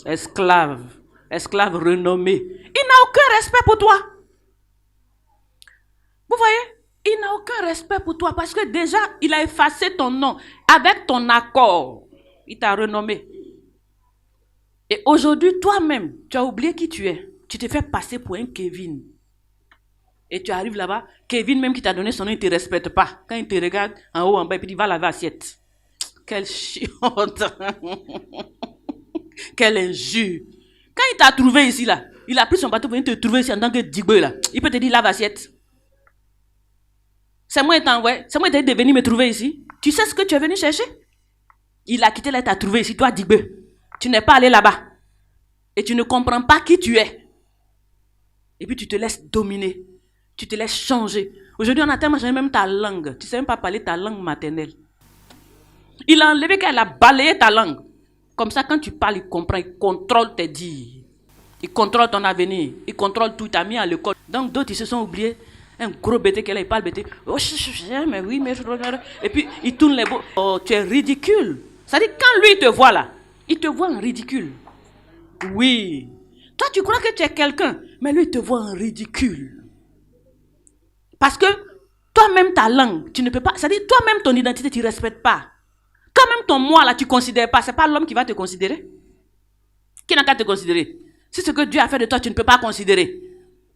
Esclave renommé. Il n'a aucun respect pour toi. Vous voyez? Il n'a aucun respect pour toi parce que déjà, il a effacé ton nom. Avec ton accord, il t'a renommé. Et aujourd'hui, toi-même, tu as oublié qui tu es. Tu te fais passer pour un Kevin. Et tu arrives là-bas, Kevin même qui t'a donné son nom, il ne te respecte pas. Quand il te regarde en haut, en bas, et puis il va laver l'assiette. Quelle chiotte. Quelle injure. Quand il t'a trouvé ici, là, il a pris son bateau pour venir te trouver ici en tant que digbe, là. Il peut te dire lave l'assiette. C'est moi qui t'ai dit de venir me trouver ici. Tu sais ce que tu es venu chercher? Il a quitté là, t'a trouvé ici, toi digbe. Tu n'es pas allé là-bas. Et tu ne comprends pas qui tu es. Et puis tu te laisses dominer. Tu te laisses changer. Aujourd'hui, on a tellement changé même ta langue. Tu ne sais même pas parler ta langue maternelle. Il a enlevé qu'elle a balayé ta langue. Comme ça, quand tu parles, il comprend, il contrôle tes dires. Il contrôle ton avenir. Il contrôle tout. Il t'a mis à l'école. Donc d'autres, ils se sont oubliés. Un gros bêté qu'elle a, il parle bêté. Oh, mais oui, mais... Et puis, il tourne les beaux. Oh, tu es ridicule. C'est-à-dire, quand lui, il te voit là, il te voit en ridicule. Oui. Toi, tu crois que tu es quelqu'un, mais lui, il te voit en ridicule. Parce que toi-même, ta langue, tu ne peux pas... C'est-à-dire, toi-même, ton identité, tu ne respectes pas. Toi-même, ton moi, là, tu ne considères pas. Ce n'est pas l'homme qui va te considérer. Qui n'a qu'à te considérer? Si ce que Dieu a fait de toi, tu ne peux pas considérer.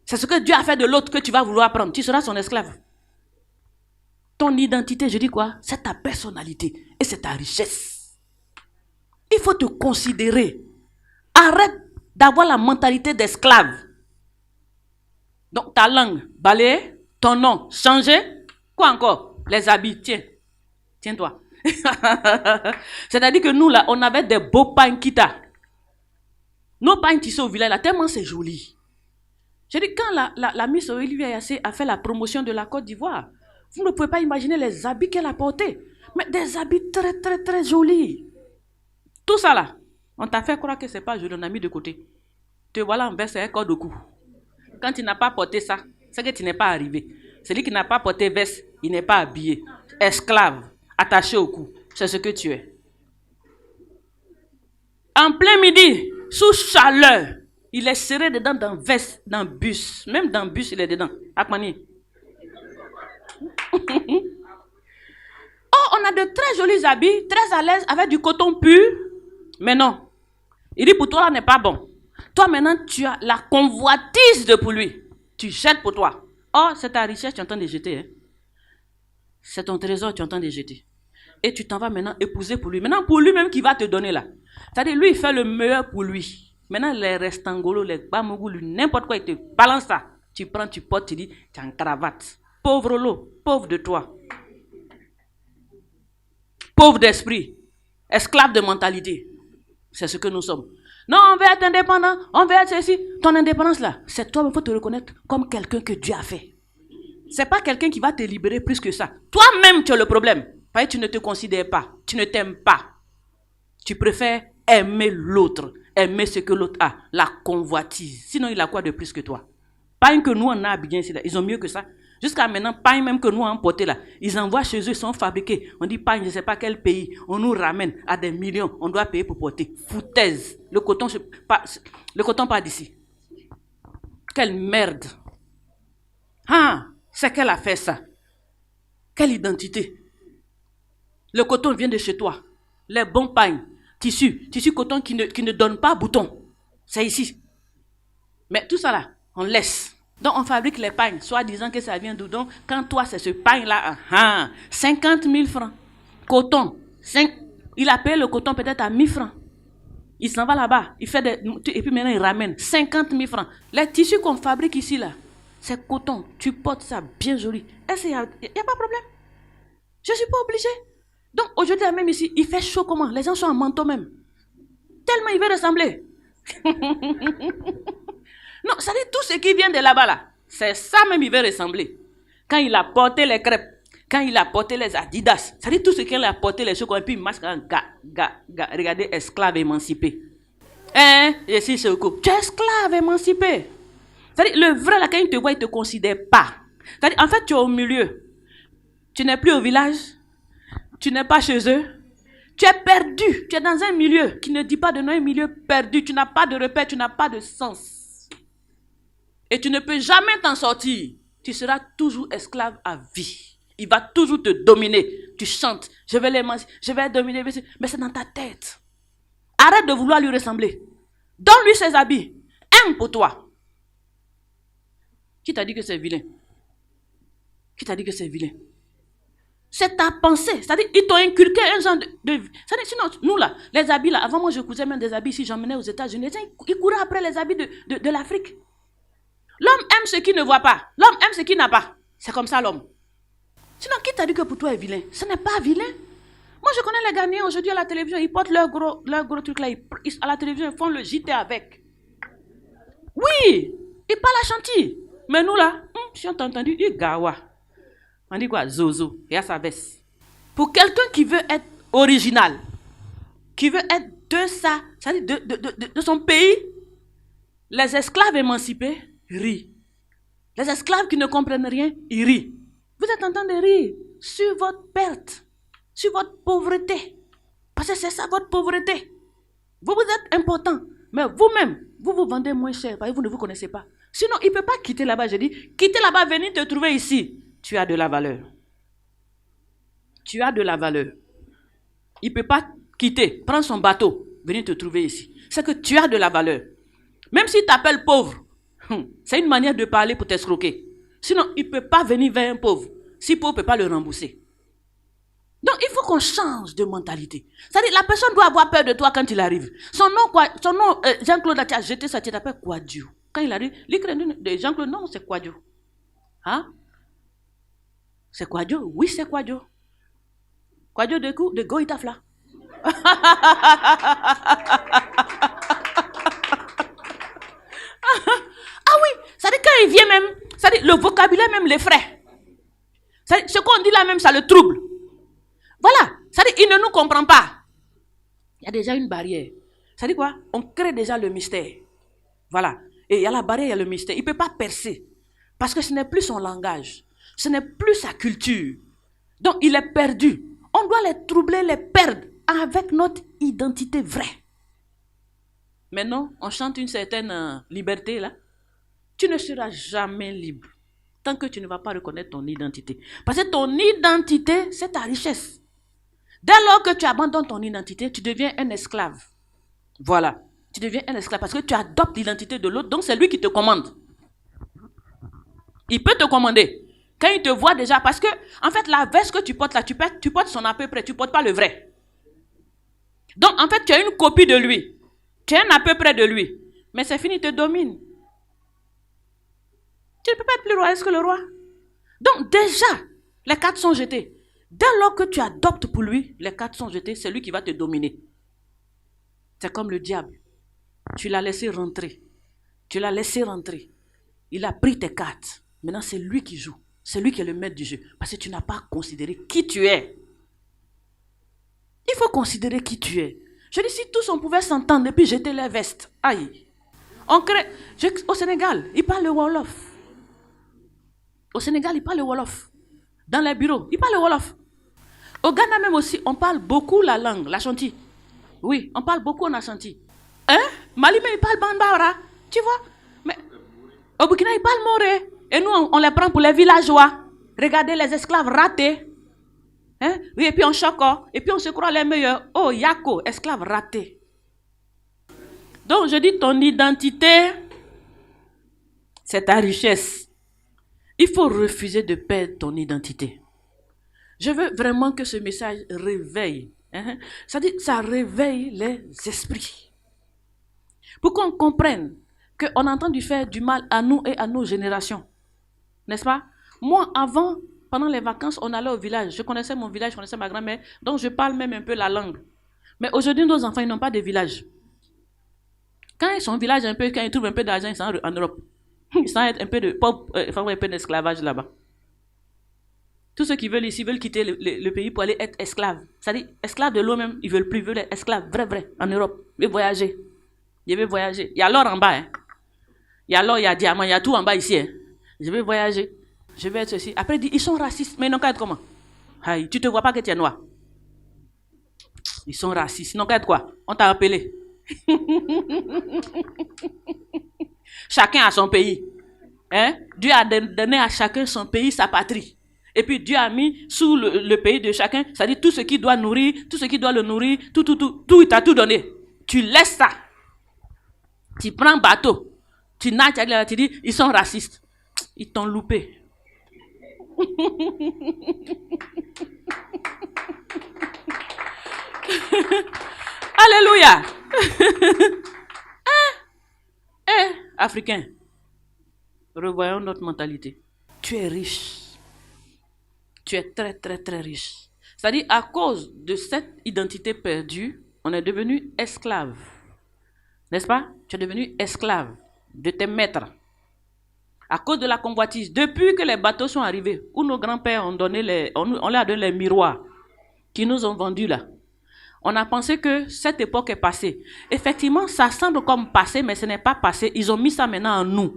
C'est ce que Dieu a fait de l'autre que tu vas vouloir prendre. Tu seras son esclave. Ton identité, je dis quoi? C'est ta personnalité et c'est ta richesse. Il faut te considérer. Arrête d'avoir la mentalité d'esclave. Donc ta langue, balayée, ton nom, changé. Quoi encore? Les habits, tiens-toi. C'est-à-dire que nous là, on avait des beaux pains kita. Nos pains tissés au village là, tellement c'est joli. J'ai dit, quand la Miss Olivia Yassé a fait la promotion de la Côte d'Ivoire, vous ne pouvez pas imaginer les habits qu'elle a portés. Mais des habits très, très, très jolis. Tout ça là, on t'a fait croire que ce n'est pas joli, on a mis de côté. Te voilà en veste et un corps de cou. Quand tu n'as pas porté ça, c'est que tu n'es pas arrivé. Celui qui n'a pas porté veste, il n'est pas habillé. Esclave, attaché au cou. C'est ce que tu es. En plein midi, sous chaleur, il est serré dedans dans veste, dans bus. Même dans bus, il est dedans. Akmani. Oh, on a de très jolis habits, très à l'aise, avec du coton pur. Mais non. Il dit, pour toi, là, n'est pas bon. Toi, maintenant, tu as la convoitise de pour lui. Tu jettes pour toi. Oh, c'est ta richesse, tu entends de jeter. Hein? C'est ton trésor, tu entends de jeter. Et tu t'en vas maintenant épouser pour lui. Maintenant, pour lui-même qui va te donner là. C'est-à-dire, lui, il fait le meilleur pour lui. Maintenant, les restangolos, les bamougous, n'importe quoi, il te balance ça. Tu prends, tu portes, tu dis, tu as une cravate. Pauvre lot, pauvre de toi. Pauvre d'esprit. Esclave de mentalité. C'est ce que nous sommes. Non, on veut être indépendant, on veut être ceci. Ton indépendance là, c'est toi, il faut te reconnaître comme quelqu'un que Dieu a fait. C'est pas quelqu'un qui va te libérer plus que ça. Toi-même, tu as le problème. Parce que tu ne te considères pas, tu ne t'aimes pas. Tu préfères aimer l'autre, aimer ce que l'autre a, la convoitise. Sinon, il a quoi de plus que toi? Pas que nous, on a bien ici, là. Ils ont mieux que ça. Jusqu'à maintenant, pas même que nous, on a emporté là. Ils envoient chez eux, ils sont fabriqués. On dit pas, je ne sais pas quel pays. On nous ramène à des millions. On doit payer pour porter. Foutaise. Le coton pas d'ici. Quelle merde. Ah, c'est qu'elle a fait ça. Quelle identité. Le coton vient de chez toi. Les bons pains. tissu coton qui ne donne pas bouton. C'est ici. Mais tout ça là, on laisse. Donc on fabrique les pagnes, soit disant que ça vient d'où. Donc quand toi c'est ce pagne là, 50 000 francs. Coton, il a payé le coton peut-être à 1000 francs. Il s'en va là-bas, il fait et puis maintenant il ramène 50 000 francs. Les tissus qu'on fabrique ici là, c'est coton, tu portes ça bien joli. Est-ce qu'il y a pas de problème? Je ne suis pas obligée. Donc aujourd'hui même ici, il fait chaud comment? Les gens sont en manteau même. Tellement il veut ressembler. Non, ça dit tout ce qui vient de là-bas là, c'est ça même il veut ressembler. Quand il a porté les crêpes, quand il a porté les Adidas, ça dit tout ce qu'il a porté les chocolats, et puis il masque un gars, regardez, esclave émancipé. Je suis Soko, tu es esclave émancipé. C'est-à-dire, le vrai là, quand il te voit, il ne te considère pas. C'est-à-dire, en fait, tu es au milieu. Tu n'es plus au village, tu n'es pas chez eux, tu es perdu, tu es dans un milieu qui ne dit pas de nom, un milieu perdu, tu n'as pas de repère, tu n'as pas de sens. Et tu ne peux jamais t'en sortir. Tu seras toujours esclave à vie. Il va toujours te dominer. Tu chantes, je vais l'émanciper, je vais dominer, mais c'est dans ta tête. Arrête de vouloir lui ressembler. Donne-lui ses habits. Aime pour toi. Qui t'a dit que c'est vilain? Qui t'a dit que c'est vilain? C'est ta pensée. C'est-à-dire, ils t'ont inculqué un genre de... C'est-à-dire, sinon, nous là, les habits là, avant moi je cousais même des habits ici, j'emmenais aux États-Unis. Ils couraient après les habits de l'Afrique. L'homme aime ce qu'il ne voit pas. L'homme aime ce qu'il n'a pas. C'est comme ça l'homme. Sinon, qui t'a dit que pour toi est vilain? Ce n'est pas vilain. Moi, je connais les Ghanéens aujourd'hui à la télévision, ils portent leur gros truc là, à la télévision, ils font le JT avec. Oui, ils parlent à Chantilly. Mais nous là, si on t'a entendu, il gawa. On dit quoi? Zozo, et à sa veste. Pour quelqu'un qui veut être original, qui veut être de ça, c'est-à-dire de son pays, les esclaves émancipés rient. Les esclaves qui ne comprennent rien, ils rient. Vous êtes en train de rire sur votre perte, sur votre pauvreté. Parce que c'est ça votre pauvreté. Vous êtes important, mais vous-même, vous vous vendez moins cher parce que vous ne vous connaissez pas. Sinon, il ne peut pas quitter là-bas. Je dis, quitter là-bas, venir te trouver ici. Tu as de la valeur. Tu as de la valeur. Il ne peut pas quitter, prendre son bateau, venir te trouver ici. C'est que tu as de la valeur. Même s'il t'appelle pauvre, c'est une manière de parler pour t'escroquer. Sinon, il ne peut pas venir vers un pauvre. Si pauvre ne peut pas le rembourser. Donc, il faut qu'on change de mentalité. C'est-à-dire, la personne doit avoir peur de toi quand il arrive. Son nom, Jean-Claude a jeté ça, tu t'appelles Quadio. Quand il arrive, Jean-Claude, non, c'est Quadio. Hein? C'est Quadio? Oui, c'est Quadio. Quadio de Goïtafla. Ah oui, c'est-à-dire quand il vient même, c'est-à-dire le vocabulaire même les frais. Ce qu'on dit là même, ça le trouble. Voilà, c'est-à-dire il ne nous comprend pas. Il y a déjà une barrière. C'est-à-dire quoi? On crée déjà le mystère. Voilà. Et il y a la barrière, il y a le mystère. Il ne peut pas percer. Parce que ce n'est plus son langage. Ce n'est plus sa culture. Donc il est perdu. On doit les troubler, les perdre avec notre identité vraie. Maintenant, on chante une certaine liberté là. Tu ne seras jamais libre tant que tu ne vas pas reconnaître ton identité. Parce que ton identité, c'est ta richesse. Dès lors que tu abandonnes ton identité, tu deviens un esclave. Voilà. Tu deviens un esclave parce que tu adoptes l'identité de l'autre. Donc, c'est lui qui te commande. Il peut te commander. Quand il te voit déjà, parce que, en fait, la veste que tu portes là, tu portes son à peu près, tu ne portes pas le vrai. Donc, en fait, tu as une copie de lui. Tu es un à peu près de lui. Mais c'est fini, il te domine. Tu ne peux pas être plus royaliste que le roi. Donc, déjà, les cartes sont jetées. Dès lors que tu adoptes pour lui, les cartes sont jetées, c'est lui qui va te dominer. C'est comme le diable. Tu l'as laissé rentrer. Tu l'as laissé rentrer. Il a pris tes cartes. Maintenant, c'est lui qui joue. C'est lui qui est le maître du jeu. Parce que tu n'as pas considéré qui tu es. Il faut considérer qui tu es. Je dis, si tous on pouvait s'entendre et puis jeter les vestes. Aïe. On crée... Au Sénégal, ils parlent le Wolof. Au Sénégal, ils parlent le Wolof. Dans les bureaux, ils parlent le Wolof. Au Ghana même aussi, on parle beaucoup la langue, l'Ashanti. Oui, on parle beaucoup en Ashanti. Hein? Mali, mais ils parlent Bambara. Tu vois? Mais au Burkina, ils parlent Moré. Et nous, on les prend pour les villageois. Regardez les esclaves ratés. Hein? Oui, et puis on choque, et puis on se croit les meilleurs. Oh, Yako, esclave raté. Donc, je dis, ton identité, c'est ta richesse. Il faut refuser de perdre ton identité. Je veux vraiment que ce message réveille. Hein? Ça réveille les esprits. Pour qu'on comprenne qu'on a entendu faire du mal à nous et à nos générations. N'est-ce pas? Moi, avant, pendant les vacances, on allait au village. Je connaissais mon village, je connaissais ma grand-mère. Donc, je parle même un peu la langue. Mais aujourd'hui, nos enfants, ils n'ont pas de village. Quand ils sont au village, quand ils trouvent un peu d'argent, ils sont en Europe. Ils sont un peu un peu d'esclavage là-bas. Tous ceux qui veulent ici veulent quitter le pays pour aller être esclaves. C'est-à-dire, esclaves de l'eau même, ils veulent plus, ils veulent être esclaves, vrai, en Europe. Ils veulent voyager. Je vais voyager. Il y a l'or en bas. Hein. Il y a l'or, il y a diamant, il y a tout en bas ici. Hein. Je vais voyager. Je vais être ceci. Après, il dit, ils sont racistes. Mais ils n'ont qu'à être comment? Aïe, tu ne te vois pas que tu es noir. Ils sont racistes. Ils n'ont qu'à être quoi? On t'a appelé. Chacun a son pays. Hein? Dieu a donné à chacun son pays, sa patrie. Et puis Dieu a mis sous le pays de chacun, c'est-à-dire tout ce qui doit nourrir, tout ce qui doit le nourrir, tout, il t'a tout donné. Tu laisses ça. Tu prends bateau. Tu nages, tu dis, ils sont racistes. Ils t'ont loupé. Alléluia. Africain, revoyons notre mentalité. Tu es riche. Tu es très, très, très riche. C'est-à-dire, à cause de cette identité perdue, on est devenu esclave. N'est-ce pas? Tu es devenu esclave de tes maîtres. À cause de la convoitise. Depuis que les bateaux sont arrivés, où nos grands-pères ont donné on leur a donné les miroirs qui nous ont vendus là. On a pensé que cette époque est passée. Effectivement, ça semble comme passé, mais ce n'est pas passé. Ils ont mis ça maintenant en nous.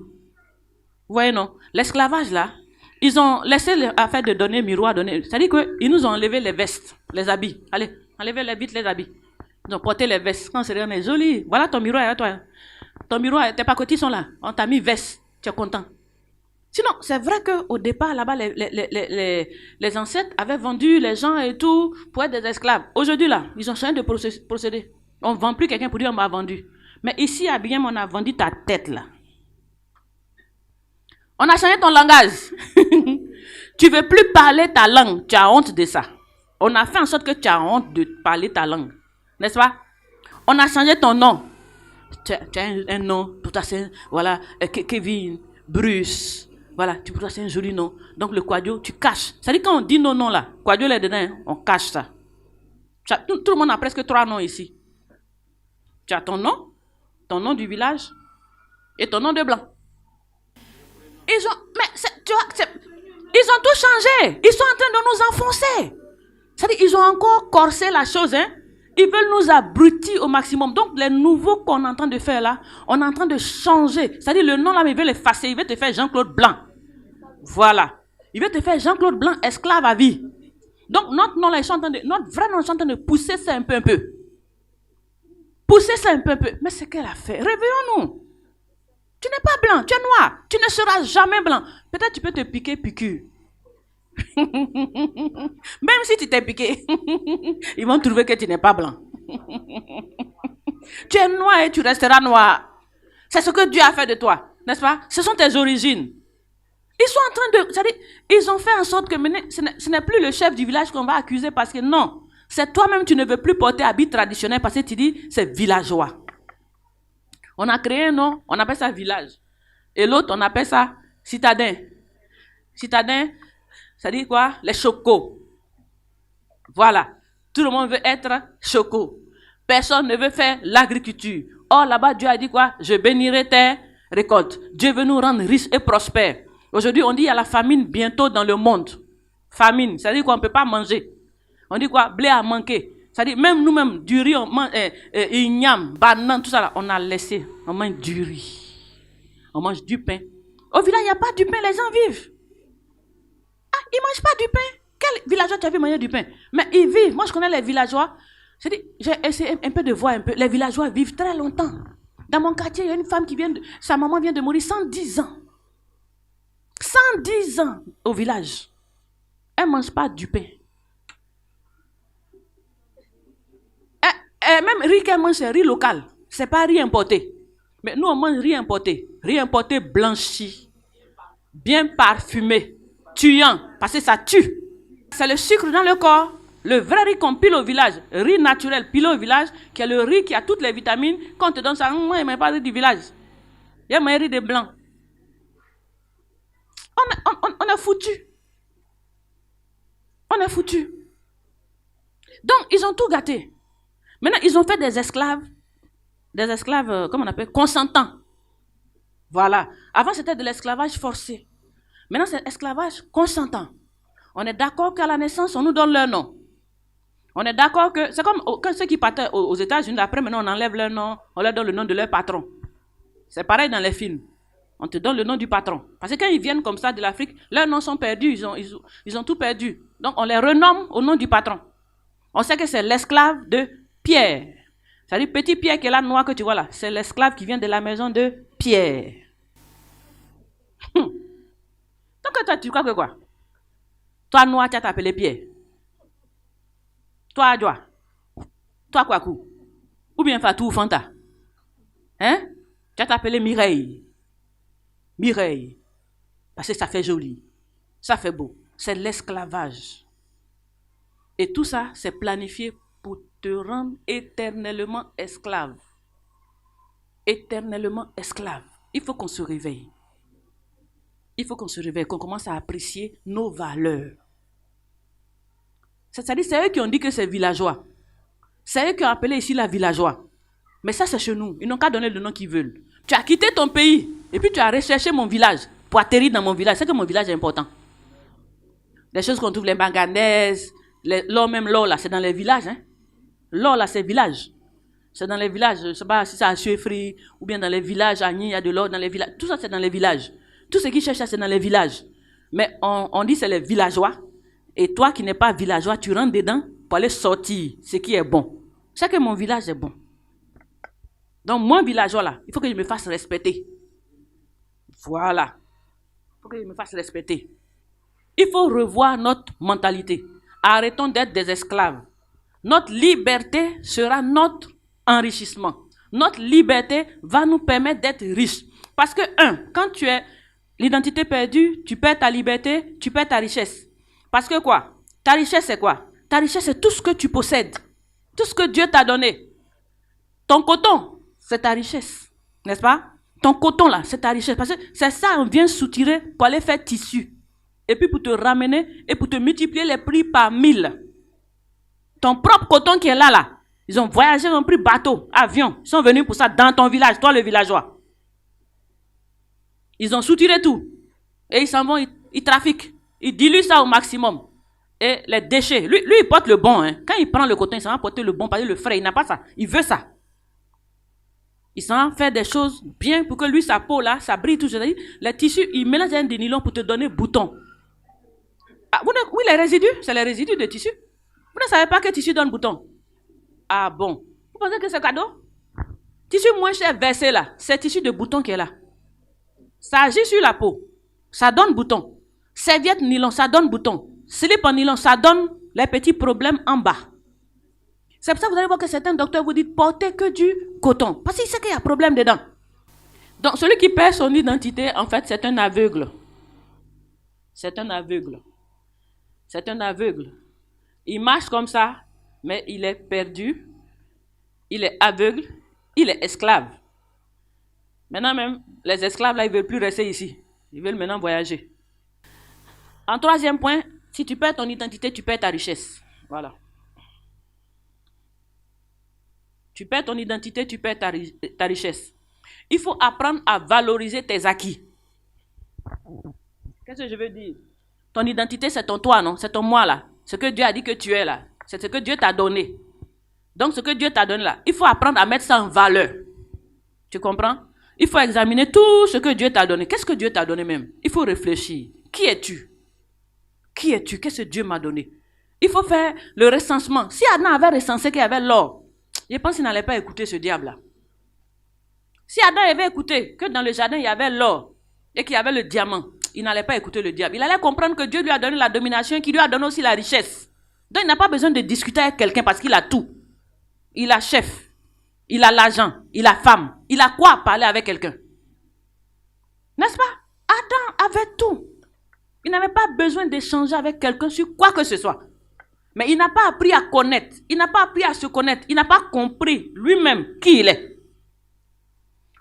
Vous voyez, non? L'esclavage là, ils ont laissé l'affaire de donner miroir, c'est-à-dire qu'ils nous ont enlevé les vestes, les habits. Allez, enlevez vite les habits. Ils ont porté les vestes. Quand c'est rien, mais joli. Voilà ton miroir, toi. Ton miroir, tes pacotis sont là. On t'a mis veste. Tu es content. Sinon, c'est vrai qu'au départ, là-bas, les ancêtres avaient vendu les gens et tout pour être des esclaves. Aujourd'hui, là, ils ont changé de procédé. On ne vend plus quelqu'un pour dire on m'a vendu. Mais ici, à Bignam, on a vendu ta tête, là. On a changé ton langage. Tu ne veux plus parler ta langue. Tu as honte de ça. On a fait en sorte que tu as honte de parler ta langue. N'est-ce pas? On a changé ton nom. Tu as un nom. Pour toi, c'est, voilà, Kevin, Bruce. Voilà, pour toi, c'est un joli nom. Donc, le Quadio, tu caches. C'est-à-dire, quand on dit nos noms là, Quadio les dedans, on cache ça. Tout le monde a presque 3 noms ici. Tu as ton nom du village et ton nom de blanc. Ils ont tout changé. Ils sont en train de nous enfoncer. C'est-à-dire, ils ont encore corsé la chose, hein. Ils veulent nous abrutir au maximum. Donc, les nouveaux qu'on est en train de faire là, on est en train de changer. C'est-à-dire, le nom là, il veut l'effacer. Il veut te faire Jean-Claude Blanc. Voilà. Il veut te faire Jean-Claude Blanc, esclave à vie. Donc, notre nom là, notre vrai nom, ils sont en train de pousser ça un peu. Pousser ça un peu. Mais c'est qu'elle a fait. Réveillons-nous. Tu n'es pas blanc, tu es noir. Tu ne seras jamais blanc. Peut-être tu peux te piquer piqûre. Même si tu t'es piqué, ils vont trouver que tu n'es pas blanc. Tu es noir et tu resteras noir. C'est ce que Dieu a fait de toi, n'est-ce pas? Ce sont tes origines. Ils sont en train de... C'est-à-dire, ils ont fait en sorte que ce n'est plus le chef du village qu'on va accuser parce que non, c'est toi-même tu ne veux plus porter habit traditionnel parce que tu dis c'est villageois. On a créé un nom, on appelle ça village. Et l'autre, on appelle ça citadin. Citadin, ça dit quoi? Les chocos. Voilà. Tout le monde veut être choco. Personne ne veut faire l'agriculture. Or, là-bas, Dieu a dit quoi? Je bénirai tes récoltes. Dieu veut nous rendre riches et prospères. Aujourd'hui, on dit il y a la famine bientôt dans le monde. Famine, ça dit qu'on ne peut pas manger. On dit quoi? Blé a manqué. C'est-à-dire, même nous-mêmes, du riz, on mange, igname, banane, tout ça là, on a laissé. On mange du riz. On mange du pain. Au village, il n'y a pas du pain, les gens vivent. Ah, ils ne mangent pas du pain. Quel villageois tu as vu manger du pain? Mais ils vivent. Moi, je connais les villageois. C'est-à-dire, j'ai essayé un peu de voir un peu. Les villageois vivent très longtemps. Dans mon quartier, il y a une femme qui sa maman vient de mourir 110 ans. 110 ans au village. Elle ne mange pas du pain. même riz qu'elle mange, c'est riz local. C'est pas riz importé. Mais nous, on mange riz importé. Riz importé blanchi, bien parfumé, tuant, parce que ça tue. C'est le sucre dans le corps. Le vrai riz qu'on pile au village, riz naturel pilé au village, qui est le riz qui a toutes les vitamines. Quand on te donne ça, moi, il n'y a pas de riz du village. Il y a un riz de blanc. On est foutu. On est foutu. Donc, ils ont tout gâté. Maintenant, ils ont fait des esclaves, comment on appelle, consentants. Voilà. Avant, c'était de l'esclavage forcé. Maintenant, c'est l'esclavage consentant. On est d'accord qu'à la naissance, on nous donne leur nom. On est d'accord que, c'est comme ceux qui partaient aux États-Unis, après, maintenant, on enlève leur nom, on leur donne le nom de leur patron. C'est pareil dans les films. On te donne le nom du patron. Parce que quand ils viennent comme ça de l'Afrique, leurs noms sont perdus, ils ont tout perdu. Donc, on les renomme au nom du patron. On sait que c'est l'esclave de Pierre. C'est-à-dire, petit Pierre qui est là, noir que tu vois là, c'est l'esclave qui vient de la maison de Pierre. Donc, toi, tu crois que quoi? Toi, noir, tu as appelé Pierre. Toi, Adjoa. Toi, Kwaku. Ou bien Fatou ou Fanta. Hein? Tu as appelé Mireille. Mireille. Parce que ça fait joli. Ça fait beau. C'est l'esclavage. Et tout ça, c'est planifié pour te rendre éternellement esclave. Éternellement esclave. Il faut qu'on se réveille. Il faut qu'on se réveille, qu'on commence à apprécier nos valeurs. C'est-à-dire, c'est eux qui ont dit que c'est villageois. C'est eux qui ont appelé ici la villageois. Mais ça, c'est chez nous. Ils n'ont qu'à donner le nom qu'ils veulent. Tu as quitté ton pays et puis tu as recherché mon village pour atterrir dans mon village. C'est que mon village est important. Les choses qu'on trouve, les manganèses, l'or même, l'or là, c'est dans les villages. Hein? L'or là, c'est village. C'est dans les villages. Je ne sais pas si c'est à Chefri ou bien dans les villages, à Nîmes, il y a de l'or dans les villages. Tout ça, c'est dans les villages. Tout ce qui cherche ça, c'est dans les villages. Mais on dit c'est les villageois. Et toi qui n'es pas villageois, tu rentres dedans pour aller sortir ce qui est bon. C'est que mon village est bon. Donc, moi, villageois là, il faut que je me fasse respecter. Voilà. Il faut que je me fasse respecter. Il faut revoir notre mentalité. Arrêtons d'être des esclaves. Notre liberté sera notre enrichissement. Notre liberté va nous permettre d'être riches. Parce que, quand tu es l'identité perdue, tu perds ta liberté, tu perds ta richesse. Parce que quoi? Ta richesse, c'est quoi? Ta richesse, c'est tout ce que tu possèdes. Tout ce que Dieu t'a donné. Ton coton, c'est ta richesse. N'est-ce pas? Ton coton, là, c'est ta richesse. Parce que c'est ça, on vient soutirer pour aller faire tissu. Et puis pour te ramener et pour te multiplier les prix par 1000. Ton propre coton qui est là, là. Ils ont voyagé, ils ont pris bateau, avion. Ils sont venus pour ça dans ton village, toi le villageois. Ils ont soutiré tout. Et ils s'en vont, ils trafiquent. Ils diluent ça au maximum. Et les déchets, lui il porte le bon. Hein. Quand il prend le coton, il s'en va porter le bon, parce que le frais, il n'a pas ça. Il veut ça. Il s'en va faire des choses bien pour que lui, sa peau là, ça brille tout. Les tissus, il mélange un des nylons pour te donner bouton. Ah, oui, les résidus, c'est les résidus de tissu. Vous ne savez pas que tissu donne bouton. Ah bon. Vous pensez que c'est cadeau? Tissu moins cher versé là, c'est tissu de bouton qui est là. Ça agit sur la peau. Ça donne bouton. Serviette nylon, ça donne bouton. Slip en nylon, ça donne les petits problèmes en bas. C'est pour ça que vous allez voir que certains docteurs vous disent portez que du coton. Parce qu'il sait qu'il y a problème dedans. Donc celui qui perd son identité, en fait, c'est un aveugle. C'est un aveugle. C'est un aveugle. Il marche comme ça, mais il est perdu. Il est aveugle. Il est esclave. Maintenant même, les esclaves là, ils ne veulent plus rester ici. Ils veulent maintenant voyager. En troisième point, si tu perds ton identité, tu perds ta richesse. Voilà. Tu perds ton identité, tu perds ta richesse. Il faut apprendre à valoriser tes acquis. Qu'est-ce que je veux dire? Ton identité, c'est ton toi, non? C'est ton moi, là. Ce que Dieu a dit que tu es, là. C'est ce que Dieu t'a donné. Donc, ce que Dieu t'a donné, là, il faut apprendre à mettre ça en valeur. Tu comprends? Il faut examiner tout ce que Dieu t'a donné. Qu'est-ce que Dieu t'a donné même? Il faut réfléchir. Qui es-tu? Qui es-tu? Qu'est-ce que Dieu m'a donné? Il faut faire le recensement. Si Adam avait recensé qu'il y avait l'or, je pense qu'il n'allait pas écouter ce diable-là. Si Adam avait écouté que dans le jardin, il y avait l'or et qu'il y avait le diamant, il n'allait pas écouter le diable. Il allait comprendre que Dieu lui a donné la domination et qu'il lui a donné aussi la richesse. Donc, il n'a pas besoin de discuter avec quelqu'un parce qu'il a tout. il a chef, il a l'argent, il a femme, il a quoi parler avec quelqu'un? N'est-ce pas? Adam avait tout. Il n'avait pas besoin d'échanger avec quelqu'un sur quoi que ce soit. Mais il n'a pas appris à connaître. Il n'a pas appris à se connaître. Il n'a pas compris lui-même qui il est.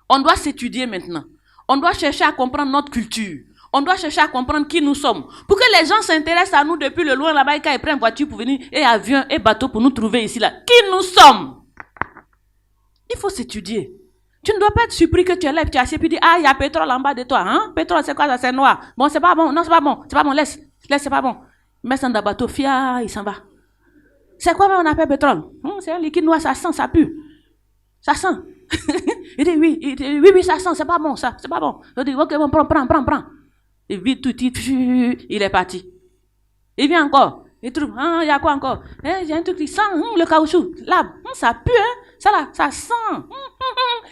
On doit s'étudier maintenant. On doit chercher à comprendre notre culture. On doit chercher à comprendre qui nous sommes. Pour que les gens s'intéressent à nous depuis le loin là-bas et quand ils prennent voiture pour venir, et avion, et bateau pour nous trouver ici là. Qui nous sommes? Il faut s'étudier. Tu ne dois pas être surpris que tu es là et tu es assis et puis tu dis, ah, il y a pétrole en bas de toi. Hein? Pétrole, c'est quoi ça? C'est noir. Bon, c'est pas bon. Non, c'est pas bon. C'est pas bon. Laisse, c'est pas bon. Mais c'est dans le bateau, fia, il s'en va. C'est quoi même on appelle pétrole? C'est un liquide noir, ça sent, ça pue. Ça sent. Il dit oui, ça sent, c'est pas bon, ça, c'est pas bon. Je dis, ok, bon, prends. Il vide tout, il est parti. Il vient encore. Il trouve, il y a quoi encore? J'ai un truc qui sent le caoutchouc. Là, ça pue, hein? Ça là, ça sent.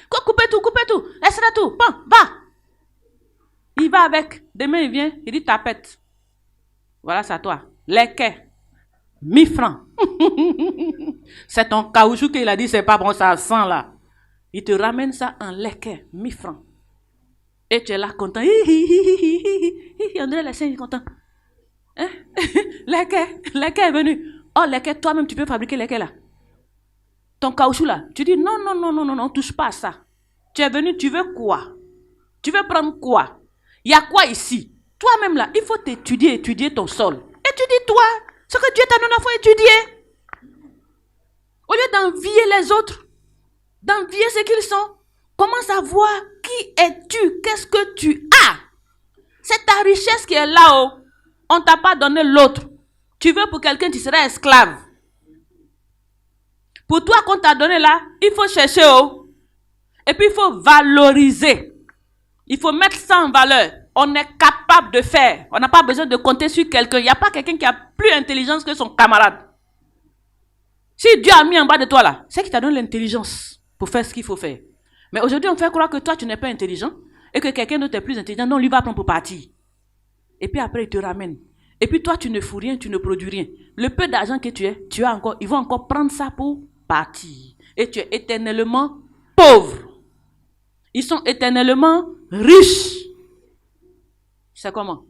Coupez tout. Laisse-le tout. Bon, va. Il va avec. Demain, il vient, il dit tapette. Voilà, c'est à toi. Les quais. 1000 francs. C'est ton caoutchouc qu'il a dit, c'est pas bon, ça sent là. Il te ramène ça en leket, 1000 francs. Et tu es là content. On dirait les singes contents. Hein? Leket est venu. Oh, leket, toi-même, tu peux fabriquer leket là. Ton caoutchouc là. Tu dis non, touche pas à ça. Tu es venu, tu veux quoi? Tu veux prendre quoi? Il y a quoi ici? Toi-même là, il faut étudier ton sol. Étudie-toi. Ce que Dieu t'a donné, il faut étudier. Au lieu d'envier les autres, d'envier ce qu'ils sont, commence à voir qui es-tu, qu'est-ce que tu as. C'est ta richesse qui est là-haut. On ne t'a pas donné l'autre. Tu veux pour quelqu'un, tu serais esclave. Pour toi qu'on t'a donné là, il faut chercher haut. Et puis il faut valoriser. Il faut mettre ça en valeur. On est capable de faire. On n'a pas besoin de compter sur quelqu'un. Il n'y a pas quelqu'un qui a plus d'intelligence que son camarade. Si Dieu a mis en bas de toi là, c'est qu'il t'a donné l'intelligence pour faire ce qu'il faut faire. Mais aujourd'hui, on fait croire que toi, tu n'es pas intelligent et que quelqu'un d'autre est plus intelligent. Non, lui va prendre pour partir. Et puis après, il te ramène. Et puis toi, tu ne fous rien, tu ne produis rien. Le peu d'argent que tu as encore, ils vont encore prendre ça pour partir. Et tu es éternellement pauvre. Ils sont éternellement riches. C'est comment?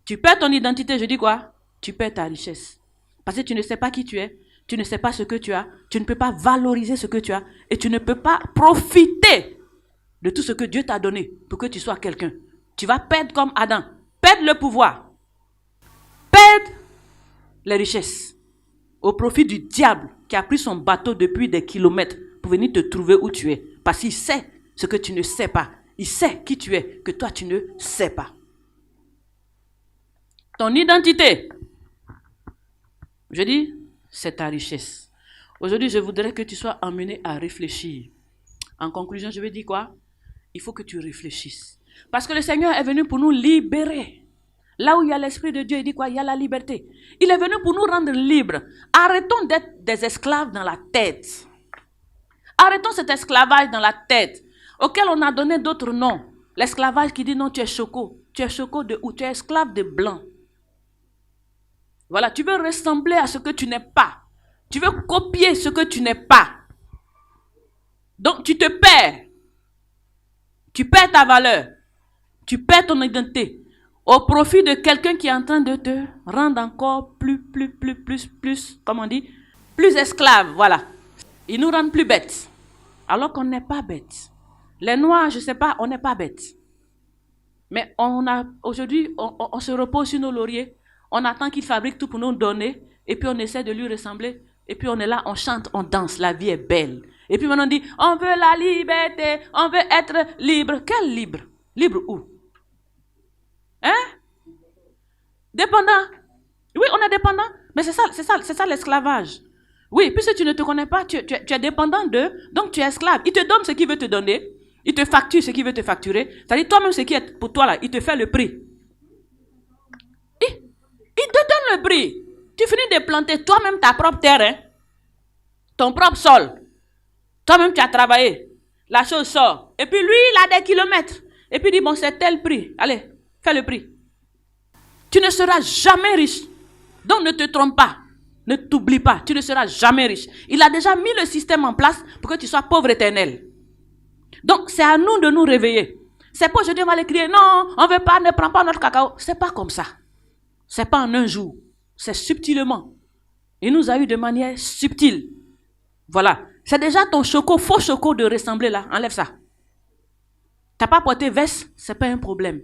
Tu perds ton identité, je dis quoi? Tu perds ta richesse. Parce que tu ne sais pas qui tu es, tu ne sais pas ce que tu as, tu ne peux pas valoriser ce que tu as et tu ne peux pas profiter de tout ce que Dieu t'a donné pour que tu sois quelqu'un. Tu vas perdre comme Adam, perdre le pouvoir, perdre les richesses au profit du diable qui a pris son bateau depuis des kilomètres pour venir te trouver où tu es. Parce qu'il sait ce que tu ne sais pas. Il sait qui tu es, que toi tu ne sais pas. Ton identité, je dis, c'est ta richesse. Aujourd'hui, je voudrais que tu sois amené à réfléchir. En conclusion, je vais dire quoi? Il faut que tu réfléchisses. Parce que le Seigneur est venu pour nous libérer. Là où il y a l'Esprit de Dieu, il dit quoi? Il y a la liberté. Il est venu pour nous rendre libres. Arrêtons d'être des esclaves dans la tête. Arrêtons cet esclavage dans la tête, auquel on a donné d'autres noms. L'esclavage qui dit non, tu es choco. Tu es choco de où? Tu es esclave de blanc. Voilà, tu veux ressembler à ce que tu n'es pas. Tu veux copier ce que tu n'es pas. Donc tu te perds. Tu perds ta valeur. Tu perds ton identité. Au profit de quelqu'un qui est en train de te rendre encore plus, comment on dit? Plus esclave, voilà. Ils nous rendent plus bêtes. Alors qu'on n'est pas bêtes. Les Noirs, je ne sais pas, on n'est pas bêtes. Mais aujourd'hui, on se repose sur nos lauriers. On attend qu'il fabrique tout pour nous donner. Et puis on essaie de lui ressembler. Et puis on est là, on chante, on danse. La vie est belle. Et puis maintenant on dit, on veut la liberté. On veut être libre. Quel libre? Libre où? Hein? Dépendant. Oui, on est dépendant. Mais c'est ça l'esclavage. Oui, puisque tu ne te connais pas, tu es dépendant d'eux. Donc tu es esclave. Il te donne ce qu'il veut te donner. Il te facture ce qu'il veut te facturer. C'est-à-dire toi-même ce qui est pour toi là, il te fait le prix. Il te donne le prix. Tu finis de planter toi-même ta propre terre, hein? Ton propre sol. Toi-même, tu as travaillé. La chose sort. Et puis lui, il a des kilomètres. Et puis il dit, bon, c'est tel prix. Allez, fais le prix. Tu ne seras jamais riche. Donc ne te trompe pas. Ne t'oublie pas, tu ne seras jamais riche. Il a déjà mis le système en place pour que tu sois pauvre éternel. Donc, c'est à nous de nous réveiller. C'est pas aujourd'hui on va aller crier, non, on ne veut pas, ne prends pas notre cacao. C'est pas comme ça. C'est pas en un jour. C'est subtilement. Il nous a eu de manière subtile. Voilà. C'est déjà ton choco, faux choco de ressembler là. Enlève ça. T'as pas porté veste, c'est pas un problème.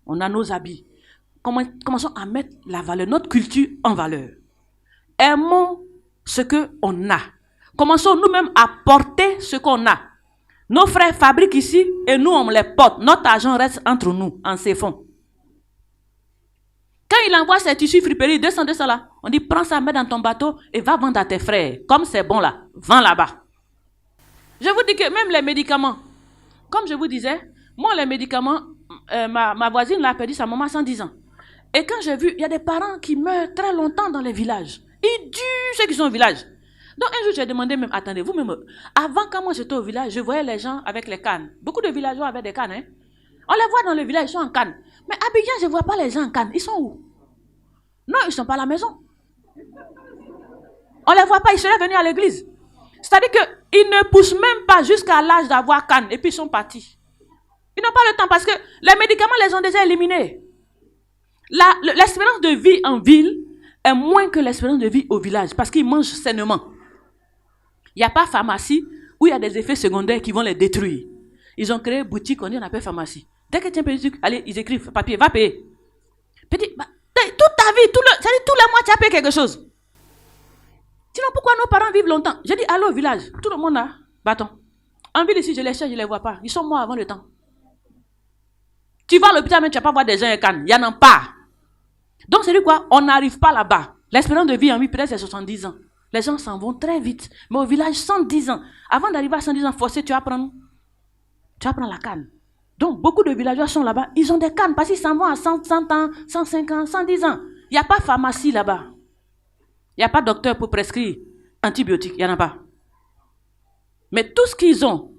On a nos habits. Commençons à mettre la valeur, notre culture en valeur. Aimons ce qu'on a. Commençons nous-mêmes à porter ce qu'on a. Nos frères fabriquent ici et nous on les porte. Notre argent reste entre nous, en ces fonds. Quand il envoie ses tissus friperies, 200 là, on dit prends ça, mets dans ton bateau et va vendre à tes frères. Comme c'est bon là, vends là-bas. Je vous dis que même les médicaments, comme je vous disais, moi les médicaments, ma voisine l'a perdu sa maman à 110 ans. Et quand j'ai vu, il y a des parents qui meurent très longtemps dans les villages. Ils tuent ceux qui sont au village. Donc un jour j'ai demandé même, attendez, vous même, avant quand moi j'étais au village, je voyais les gens avec les cannes. Beaucoup de villageois avaient des cannes. Hein? On les voit dans le village, ils sont en canne. Mais à Abidjan, je ne vois pas les gens en canne. Ils sont où? Non, ils ne sont pas à la maison. On ne les voit pas, ils seraient venus à l'église. C'est-à-dire qu'ils ne poussent même pas jusqu'à l'âge d'avoir canne et puis ils sont partis. Ils n'ont pas le temps parce que les médicaments les ont déjà éliminés. L'espérance de vie en ville est moins que l'espérance de vie au village parce qu'ils mangent sainement. Il n'y a pas pharmacie où il y a des effets secondaires qui vont les détruire. Ils ont créé boutique, on dit on appelle pharmacie. Dès que tu as un petit truc, allez, ils écrivent papier, va payer. Petit, toute ta vie, tous les mois, tu as payé quelque chose. Sinon, pourquoi nos parents vivent longtemps? J'ai dit, allô au village, tout le monde a bâton. En ville ici, je les cherche, je ne les vois pas. Ils sont morts avant le temps. Tu vas à l'hôpital, mais tu ne vas pas voir des gens et cannes. Il n'y en a pas. Donc, c'est dit quoi? On n'arrive pas là-bas. L'espérance de vie en vie, peut-être c'est 70 ans. Les gens s'en vont très vite. Mais au village, 110 ans. Avant d'arriver à 110 ans, forcé, tu vas prendre la canne. Donc, beaucoup de villageois sont là-bas. Ils ont des cannes parce qu'ils s'en vont à 100 ans, 105 ans, 110 ans. Il n'y a pas de pharmacie là-bas. Il n'y a pas de docteur pour prescrire antibiotiques. Il n'y en a pas. Mais tout ce qu'ils ont,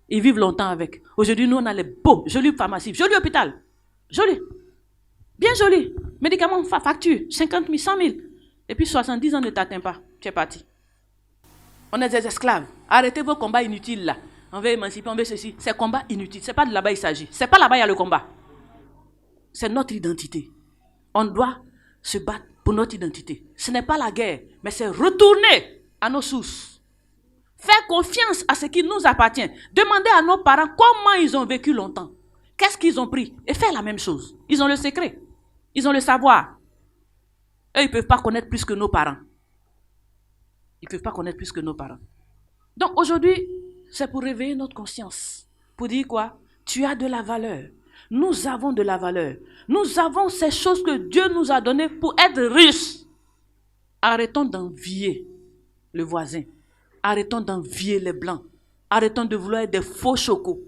ils vivent longtemps avec. Aujourd'hui, nous, on a les beaux, jolis pharmacies, jolis hôpitaux. Jolis. Bien jolis. Médicaments, facture, 50 000, 100 000. Et puis 70 ans ne t'atteint pas. Tu es parti. On est des esclaves. Arrêtez vos combats inutiles là. On veut émanciper, on veut ceci. C'est combat inutile. Ce n'est pas de là-bas il s'agit. Ce n'est pas là-bas il y a le combat. C'est notre identité. On doit se battre pour notre identité. Ce n'est pas la guerre, mais c'est retourner à nos sources. Faire confiance à ce qui nous appartient. Demander à nos parents comment ils ont vécu longtemps. Qu'est-ce qu'ils ont pris? Et faire la même chose. Ils ont le secret. Ils ont le savoir. Eux, ils ne peuvent pas connaître plus que nos parents. Ils ne peuvent pas connaître plus que nos parents. Donc aujourd'hui, c'est pour réveiller notre conscience. Pour dire quoi? Tu as de la valeur. Nous avons de la valeur. Nous avons ces choses que Dieu nous a données pour être riches. Arrêtons d'envier le voisin. Arrêtons d'envier les blancs. Arrêtons de vouloir être des faux chocos.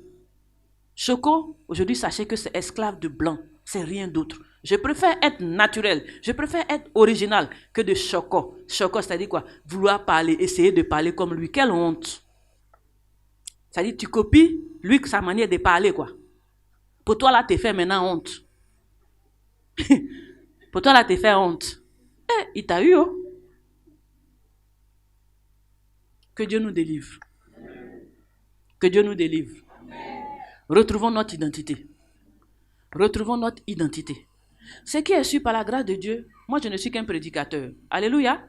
Choco, aujourd'hui, sachez que c'est esclave de blanc. C'est rien d'autre. Je préfère être naturel. Je préfère être original que de choco. Choco, c'est-à-dire quoi? Vouloir parler, essayer de parler comme lui. Quelle honte. C'est-à-dire, tu copies lui sa manière de parler, quoi. Pour toi, là, t'es fait maintenant honte. Pour toi, là, t'es fait honte. Il t'a eu, oh. Que Dieu nous délivre. Que Dieu nous délivre. Retrouvons notre identité. Retrouvons notre identité. Ce qui est su par la grâce de Dieu, moi, je ne suis qu'un prédicateur. Alléluia.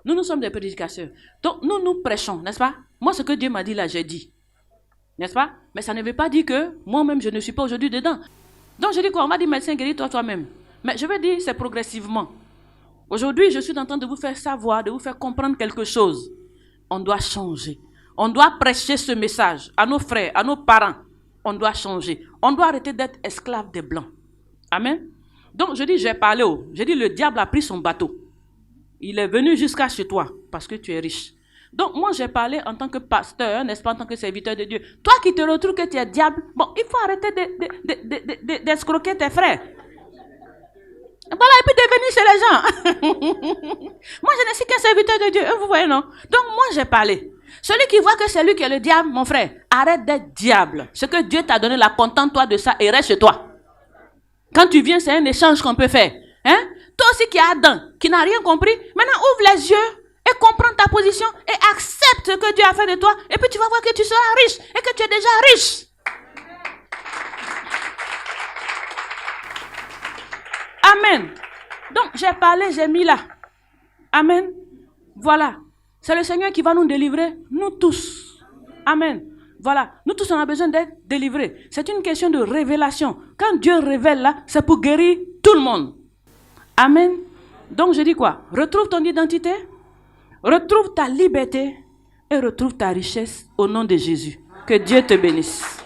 Nous sommes des prédicateurs. Donc, nous prêchons, n'est-ce pas? Moi, ce que Dieu m'a dit là, j'ai dit. N'est-ce pas? Mais ça ne veut pas dire que moi-même, je ne suis pas aujourd'hui dedans. Donc, je dis quoi? On m'a dit, médecin, guéris-toi toi-même. Mais je veux dire, c'est progressivement. Aujourd'hui, je suis en train de vous faire savoir, de vous faire comprendre quelque chose. On doit changer. On doit prêcher ce message à nos frères, à nos parents. On doit changer. On doit arrêter d'être esclave des Blancs. Amen. Donc, je dis, j'ai parlé. Je dis, le diable a pris son bateau. Il est venu jusqu'à chez toi parce que tu es riche. Donc, moi, j'ai parlé en tant que pasteur, n'est-ce pas, en tant que serviteur de Dieu. Toi qui te retrouves que tu es diable, bon, il faut arrêter d'escroquer tes frères. Voilà, et puis devenir chez les gens. Moi, je ne suis qu'un serviteur de Dieu. Vous voyez, non? Donc, moi, j'ai parlé. Celui qui voit que c'est lui qui est le diable, mon frère, arrête d'être diable. Ce que Dieu t'a donné, la contente-toi de ça et reste chez toi. Quand tu viens, c'est un échange qu'on peut faire. Hein? Toi aussi qui es Adam, qui n'a rien compris, maintenant ouvre les yeux et comprends ta position et accepte ce que Dieu a fait de toi. Et puis tu vas voir que tu seras riche et que tu es déjà riche. Amen. Donc j'ai parlé, j'ai mis là. Amen. Voilà. C'est le Seigneur qui va nous délivrer, nous tous. Amen. Voilà. Nous tous, on a besoin d'être délivrés. C'est une question de révélation. Quand Dieu révèle là, c'est pour guérir tout le monde. Amen. Donc je dis quoi? Retrouve ton identité, retrouve ta liberté et retrouve ta richesse au nom de Jésus. Que Dieu te bénisse.